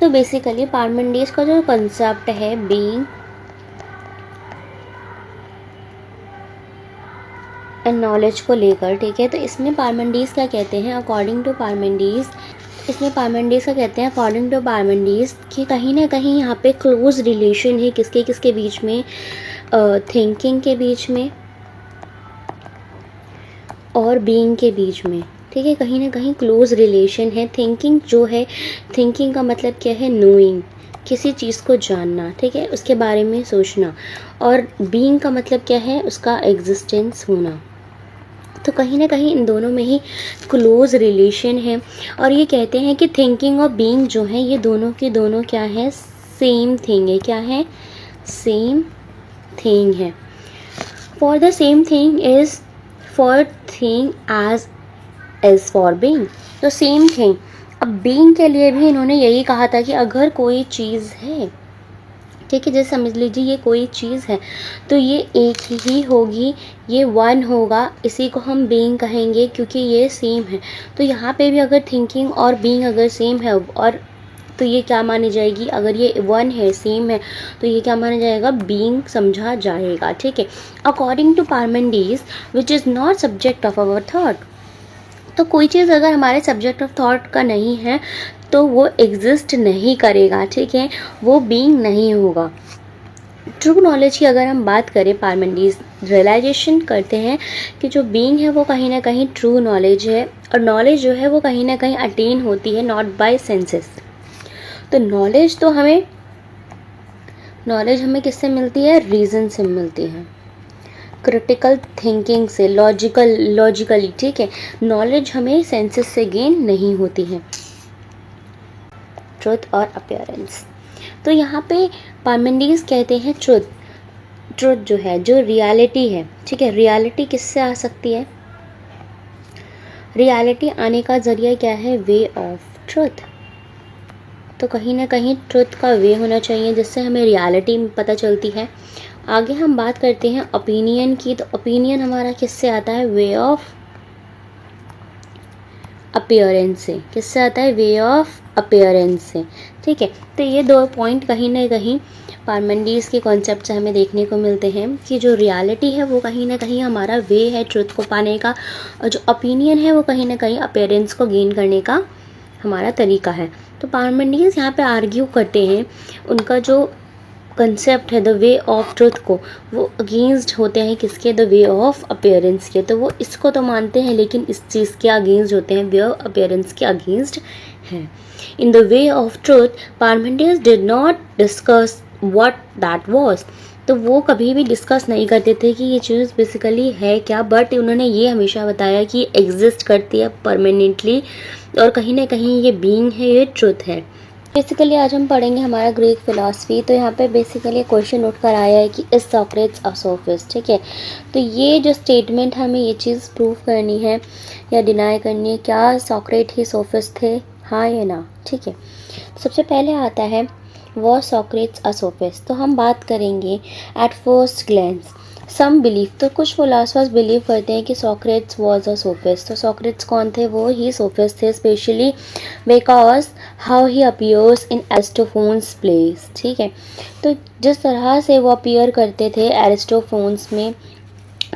तो बेसिकली पार्मेनिड्स का जो कॉन्सेप्ट है बीइंग एंड नॉलेज को लेकर, ठीक है, तो इसमें पार्मेनिड्स क्या कहते हैं, अकॉर्डिंग टू पार्मेनिड्स, इसमें पार्मेनिड्स का कहते हैं अकॉर्डिंग टू पार्मेनिड्स कि कहीं ना कहीं यहाँ पे क्लोज रिलेशन है किसके किसके बीच में, थिंकिंग के बीच में और बीइंग के बीच में, ठीक है। कहीं ना कहीं क्लोज रिलेशन है। थिंकिंग जो है, थिंकिंग का मतलब क्या है, नोइंग, किसी चीज़ को जानना, ठीक है, उसके बारे में सोचना। और बीइंग का मतलब क्या है, उसका एग्जिस्टेंस होना। तो कहीं ना कहीं इन दोनों में ही क्लोज रिलेशन है। और ये कहते हैं कि थिंकिंग और बीइंग जो है ये दोनों की दोनों क्या है, सेम थिंग है। क्या है, सेम थिंग है। For the same thing is for thing as for being. तो सेम थिंग। अब बीइंग के लिए भी इन्होंने यही कहा था कि अगर कोई चीज़ है, ठीक है, जैसे समझ लीजिए ये कोई चीज़ है तो ये एक ही होगी, ये वन होगा, इसी को हम बीइंग कहेंगे क्योंकि ये सेम है। तो यहाँ पे भी अगर थिंकिंग और बीइंग अगर सेम है और तो ये क्या मानी जाएगी, अगर ये वन है, सेम है, तो ये क्या माना जाएगा, बीइंग समझा जाएगा, ठीक है। According to Parmenides which is not subject of our thought. तो कोई चीज़ अगर हमारे सब्जेक्ट ऑफ थॉट का नहीं है तो वो एग्जिस्ट नहीं करेगा, ठीक है, वो बीइंग नहीं होगा। ट्रू नॉलेज की अगर हम बात करें, पार्मेनिड्स रियलाइजेशन करते हैं कि जो बीइंग है वो कहीं ना कहीं ट्रू नॉलेज है और नॉलेज जो है वो कहीं ना कहीं अटेन होती है नॉट बाय सेंसेस। तो नॉलेज हमें किससे मिलती है, रीज़न से मिलती है, क्रिटिकल थिंकिंग से, लॉजिकली, ठीक है। नॉलेज हमें सेंसेस से गेन नहीं होती है। ट्रुथ और अपीयरेंस। तो यहाँ पे पार्मेनिड्स कहते हैं ट्रुथ जो है, जो रियलिटी है, ठीक है, रियलिटी किससे आ सकती है, रियलिटी आने का जरिया क्या है, वे ऑफ ट्रुथ। तो कहीं ना कहीं ट्रुथ का वे होना चाहिए जिससे हमें रियलिटी पता चलती है। आगे हम बात करते हैं ओपिनियन की। तो ओपिनियन हमारा किससे आता है, वे ऑफ अपीयरेंस से। किससे आता है, वे ऑफ अपीयरेंस से, ठीक है। तो ये दो पॉइंट कहीं ना कहीं पार्मेनिड्स के कॉन्सेप्ट से हमें देखने को मिलते हैं कि जो रियलिटी है वो कहीं ना कहीं हमारा वे है ट्रुथ को पाने का, और जो ओपिनियन है वो कहीं ना कहीं अपीयरेंस को गेन करने का हमारा तरीका है। तो पार्मेनिड्स यहाँ पे आर्ग्यू करते हैं, उनका जो कंसेप्ट है द वे ऑफ ट्रुथ को, वो अगेंस्ट होते हैं किसके, द वे ऑफ अपीयरेंस के। तो वो इसको तो मानते हैं लेकिन इस चीज़ के अगेंस्ट होते हैं, वे ऑफ अपीयरेंस के अगेंस्ट हैं। In the way of truth Parmenides did not discuss what that was, तो वो कभी भी डिस्कस नहीं करते थे कि ये चीज़ बेसिकली है क्या, बट उन्होंने ये हमेशा बताया कि एग्जिस्ट करती है परमानेंटली और कहीं ना कहीं ये बीइंग है, ये ट्रुथ है। बेसिकली आज हम पढ़ेंगे हमारा ग्रीक फिलॉसफी। तो यहाँ पे बेसिकली क्वेश्चन नोट कर आया है कि इज सोक्रेट्स अ सोफिस्ट, ठीक है। तो ये जो स्टेटमेंट हमें ये चीज़ प्रूव करनी है या डिनाई करनी है, क्या सोक्रेट ही सोफिस्ट थे, हाँ या ना, ठीक है। सबसे पहले आता है वॉज सोक्रेट्स अ सोफिस्ट। तो हम बात करेंगे at first glance some believe, तो कुछ फिलोसफर्स बिलीव करते हैं कि सोक्रेट्स वॉज अ सोफिस्ट। तो सोक्रेट्स कौन थे, वो ही सोफिस्ट थे, specially because how he appears in Aristophanes plays, ठीक है। तो जिस तरह से वो अपीयर करते थे एरिस्टोफोन्स में,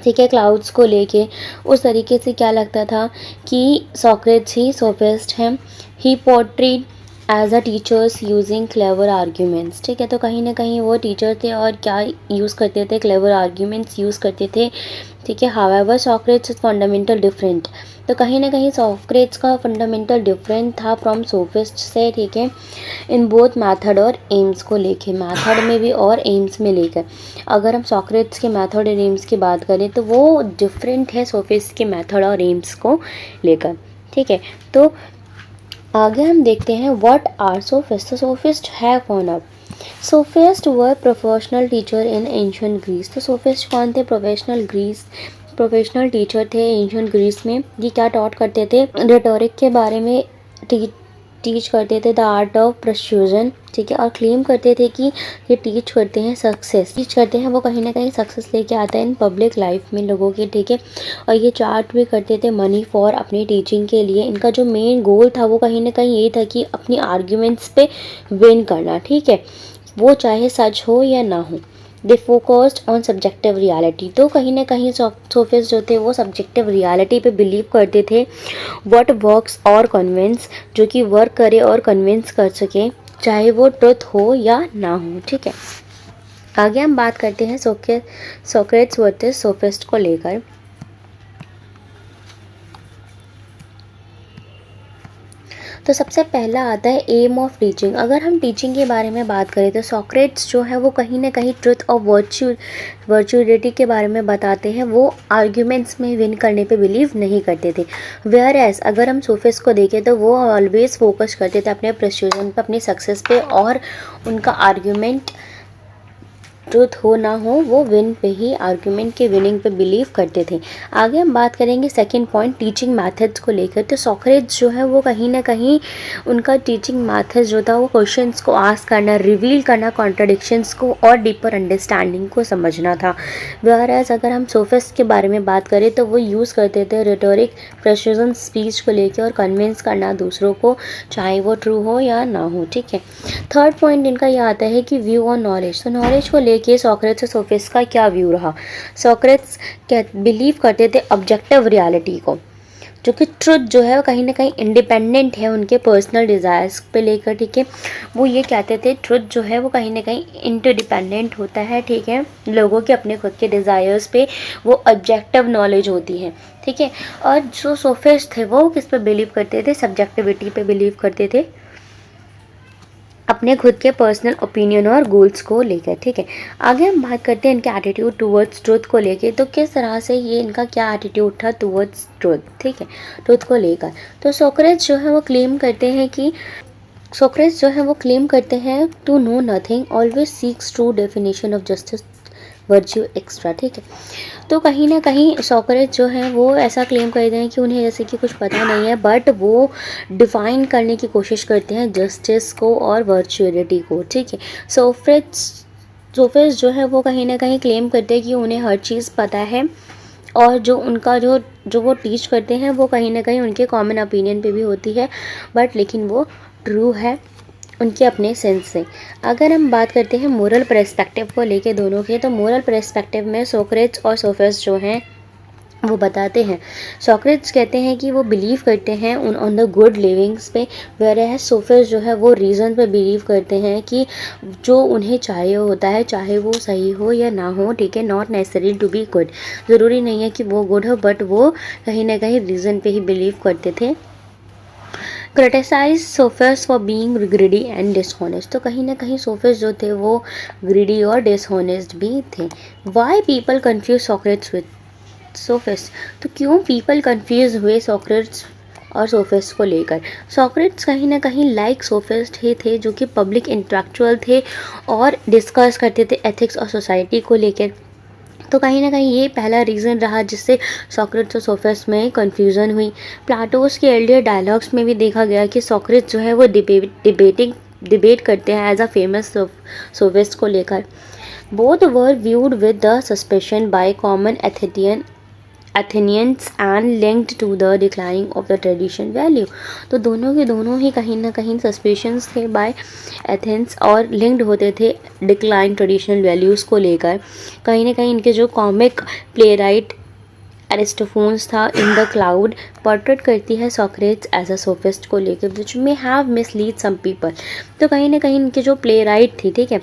ठीक है, क्लाउड्स को लेके, उस तरीके से क्या लगता था कि सोक्रेट्स ही सोफिस्ट हैं। He portrayed as a teachers using clever arguments, ठीक है। तो कहीं ना कहीं वो टीचर थे और क्या यूज़ करते थे, क्लेवर आर्ग्यूमेंट्स यूज़ करते थे, ठीक है। However Socrates is fundamental different, तो कहीं ना कहीं सोक्रेट्स का फंडामेंटल डिफरेंट था फ्रॉम सोफिस्ट से, ठीक है, इन बोथ मैथड और एम्स को लेके, मैथड में भी और एम्स में लेकर। अगर हम सोक्रेट्स के मैथड और एम्स की बात करें तो वो डिफरेंट है सोफिस्ट के मैथड और एम्स को लेकर, ठीक है। तो आगे हम देखते हैं व्हाट आर सोफिस्ट। तो सोफिस्ट है कौन अब, sophist were professional teacher in ancient Greece. तो सोफिस्ट कौन थे, प्रोफेशनल टीचर थे एंशियंट ग्रीस में। ये क्या टॉट करते थे, रेटोरिक के बारे में टीच करते थे, द आर्ट ऑफ प्रस्यूजन, ठीक है। और क्लेम करते थे कि ये टीच करते हैं सक्सेस, टीच करते हैं वो कहीं ना कहीं सक्सेस लेके आता है इन पब्लिक लाइफ में लोगों की, ठीक है। और ये चार्ट भी करते थे मनी फॉर अपनी टीचिंग के लिए। इनका जो मेन गोल था वो कहीं ना कहीं ये था कि अपनी आर्ग्यूमेंट्स पे विन करना, ठीक है, वो चाहे सच हो या ना हो। They focused on subjective reality, तो कहीं ना कहीं सोफिस्ट जो थे वो सब्जेक्टिव रियलिटी पे बिलीव करते थे। व्हाट वर्क्स और कन्विंस, जो कि वर्क करे और कन्विंस कर सके, चाहे वो ट्रुथ हो या ना हो, ठीक है। आगे हम बात करते हैं सोक्रेट्स वर्सेस सोफिस्ट को लेकर। तो सबसे पहला आता है एम ऑफ टीचिंग। अगर हम टीचिंग के बारे में बात करें तो सोक्रेट्स जो है वो कहीं ना कहीं ट्रुथ और वर्चुअलिटी के बारे में बताते हैं, वो आर्ग्यूमेंट्स में विन करने पे बिलीव नहीं करते थे। वेयर एज अगर हम सोफिस्ट को देखें तो वो ऑलवेज फोकस करते थे अपने प्रेसिजन पे, अपनी सक्सेस पे, और उनका आर्ग्यूमेंट ट्रुथ हो ना हो वो विन पे ही, आर्ग्यूमेंट के विनिंग पे बिलीव करते थे। आगे हम बात करेंगे सेकंड पॉइंट टीचिंग मेथड्स को लेकर। तो सोक्रेट्स जो है वो कहीं ना कहीं उनका टीचिंग मेथड जो था वो क्वेश्चंस को आस्क करना, रिवील करना कॉन्ट्रडिक्शंस को और डीपर अंडरस्टैंडिंग को समझना था। वेयरएज अगर हम सोफिस्ट के बारे में बात करें तो वो यूज़ करते थे रेटोरिक, प्रेसिजन स्पीच को लेकर और कन्विंस करना दूसरों को, चाहे वो ट्रू हो या ना हो, ठीक है। थर्ड पॉइंट इनका यह आता है कि व्यू ऑन नॉलेज। तो नॉलेज को कि सोक्रेट्स और सोफिस्ट का क्या व्यू रहा। सोक्रेट्स बिलीव करते थे ऑब्जेक्टिव रियलिटी को, जो कि ट्रुथ जो है वो कहीं ना कहीं इंडिपेंडेंट है उनके पर्सनल डिज़ायर्स पे लेकर, ठीक है। वो ये कहते थे ट्रुथ जो है वो कहीं ना कहीं इंटरडिपेंडेंट होता है, ठीक है, लोगों के अपने खुद के डिज़ायर्स पे, वो ऑब्जेक्टिव नॉलेज होती है, ठीक है। और जो सोफिस्ट थे वो किस पे बिलीव करते थे, सब्जेक्टिविटी पे बिलीव करते थे, अपने खुद के पर्सनल ओपिनियन और गोल्स को लेकर, ठीक है। आगे हम बात करते हैं इनके एटीट्यूड टुवर्ड्स ट्रुथ को लेकर। तो किस तरह से ये इनका क्या एटीट्यूड था टुवर्ड्स ट्रुथ, ठीक है, ट्रुथ को लेकर। तो सोक्रेट्स जो है वो क्लेम करते हैं to know nothing, always seeks true definition of justice virtue extra, ठीक है। तो कहीं ना कहीं सोक्रेट्स जो है वो ऐसा क्लेम करते हैं कि उन्हें जैसे कि कुछ पता नहीं है, बट वो डिफाइन करने की कोशिश करते हैं जस्टिस को और वर्चुअलिटी को, ठीक है। सोफिस्ट जो है वो कहीं ना कहीं क्लेम करते हैं कि उन्हें हर चीज़ पता है, और जो उनका जो वो टीच करते हैं वो कहीं ना कहीं उनके कॉमन ओपिनियन पे भी होती है, बट लेकिन वो ट्रू है उनके अपने सेंस से। अगर हम बात करते हैं मोरल पर्सपेक्टिव को लेके दोनों के, तो मोरल पर्सपेक्टिव में सोक्रेट्स और सोफिस्ट जो हैं वो बताते हैं। सॉक्रेट्स कहते हैं कि वो बिलीव करते हैं ऑन द गुड लिविंग्स पे, वेयर है सोफिस्ट जो है वो रीज़न पे बिलीव करते हैं कि जो उन्हें चाहिए होता है, चाहे वो सही हो या ना हो, ठीक है, not necessary to be good, ज़रूरी नहीं है कि वो गुड हो, बट वो कहीं ना कहीं रीज़न पे ही बिलीव करते थे। Criticise sophist for being greedy and dishonest, तो कहीं ना कहीं सोफिस्ट जो थे वो ग्रीडी और डिसऑनेस्ट भी थे। Why people confuse Socrates with sophist, तो क्यों पीपल कंफ्यूज हुए सॉक्रेट्स और सोफिस्ट को लेकर। सॉक्रेट्स कहीं ना कहीं लाइक सोफिस्ट ही थे, जो कि पब्लिक इंटेलेक्चुअल थे और डिस्कस करते थे एथिक्स और सोसाइटी को लेकर। तो कहीं ना कहीं ये पहला रीज़न रहा जिससे सॉक्रेट्स और सोफिस्ट में कन्फ्यूज़न हुई। प्लाटोस के एर्लियर डायलॉग्स में भी देखा गया कि सॉक्रेट्स जो है वो डिबेट करते हैं एज अ फेमस सोफिस्ट को लेकर। Both were viewed with the suspicion by common Athenians and linked to the declining of the tradition value, तो दोनों के दोनों ही कहीं ना कहीं सस्पेशंस थे बाय एथेंस और लिंक्ड होते थे डिक्लाइन ट्रेडिशनल वैल्यूज़ को लेकर। कहीं ना कहीं इनके जो कॉमिक प्ले राइट एरिस्टोफोन्स था इन द क्लाउड पोर्ट्रेट करती है सॉक्रेट्स एज अ सोफिस्ट को लेकर, which may have mislead some people. तो कहीं ना कहीं इनके जो प्ले राइट थी, ठीक है,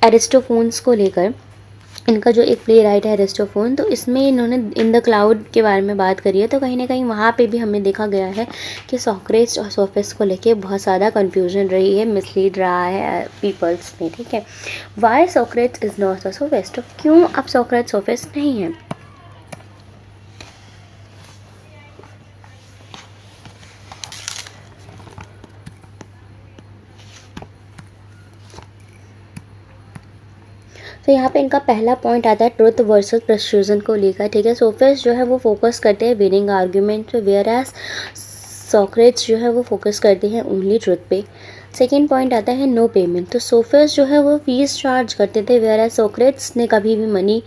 एरिस्टोफोन्स को लेकर, इनका जो एक प्ले राइट है एरिस्टोफोन, तो इसमें इन्होंने इन द क्लाउड के बारे में बात करी है। तो कहीं ना कहीं वहाँ पे भी हमें देखा गया है कि सॉक्रेट्स और सोफिस्ट को लेके बहुत ज़्यादा कन्फ्यूजन रही है, मिसलीड रहा है पीपल्स में, ठीक है। Why Socrates is not a sophist, तो क्यों अब सॉक्रेट्स सोफिस्ट नहीं है। तो यहाँ पे इनका पहला पॉइंट आता है ट्रुथ वर्सेस प्रस्यूजन को लेकर, ठीक है। सोफिस्ट जो है वो फोकस करते हैं विनिंग आर्ग्यूमेंट पे, वेयर एज सॉक्रेट्स जो है वो फोकस करते हैं ओनली ट्रुथ पे। सेकेंड पॉइंट आता है नो पेमेंट, तो सोफिस्ट जो है वो फीस चार्ज करते थे, वेयर एज सॉक्रेट्स ने कभी भी मनी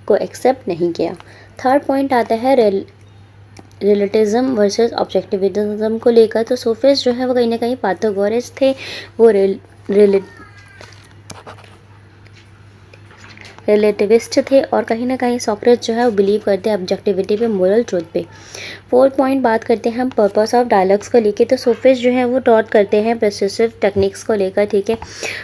को एक्सेप्ट नहीं किया। थर्ड पॉइंट आता है रिलेटिज्म वर्सेस ऑब्जेक्टिविज्म को लेकर, तो सोफिस्ट जो है वो कहीं ना कहीं पाथागोरस थे, वो रिलेटिविस्ट थे, और कहीं ना कहीं सॉक्रेट्स जो है वो बिलीव करते हैं ऑब्जेक्टिविटी पे, मोरल ट्रूथ पे। फोर्थ पॉइंट बात करते हैं हम पर्पस ऑफ डायलॉग्स को लेके, तो सोफिस्ट जो है वो टॉट करते हैं परसुएसिव टेक्निक्स को लेकर, ठीक है,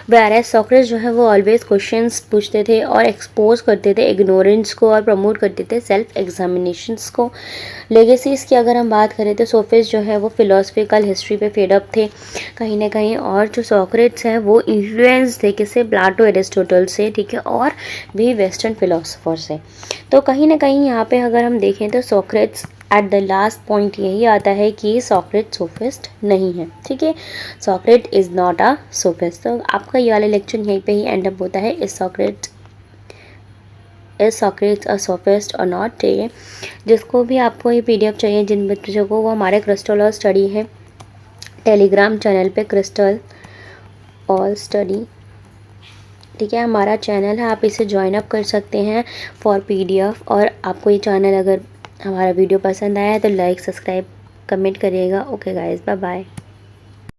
वेयरएज सॉक्रेट्स जो है वो ऑलवेज क्वेश्चंस पूछते थे और एक्सपोज करते थे इग्नोरेंस को और प्रमोट करते थे सेल्फ एग्जामिनेशंस को। लेगेसीज़ की अगर हम बात करें तो सोफिस्ट जो है वो फिलोसफिकल हिस्ट्री पे फेड अप थे कहीं ना कहीं, और जो सॉक्रेट्स हैं वो इन्फ्लुएंस थे किससे, प्लाटो एरिस्टोटल से, ठीक है, और भी वेस्टर्न फिलोसोफर से। तो कहीं ना कहीं यहाँ पे अगर हम देखें तो Socrates at the last point यही आता है कि सॉक्रेट सोफिस्ट नहीं है, ठीक है, सॉक्रेट इज़ नॉट अ सोफिस्ट। तो आपका ये वाला लेक्चर यहीं पे ही एंड अप होता है। इज सॉक्रेट्स अ सोफिस्ट और नॉट, ठीक है। जिसको भी आपको ये PDF चाहिए जिन बच्चों को, वो हमारे क्रिस्टल और स्टडी है टेलीग्राम चैनल पे, क्रिस्टल ऑल स्टडी, ठीक है, हमारा चैनल है, आप इसे ज्वाइन अप कर सकते हैं फॉर PDF। और आपको ये चैनल अगर हमारा वीडियो पसंद आया है तो लाइक, सब्सक्राइब, कमेंट करिएगा। Okay guys, bye bye.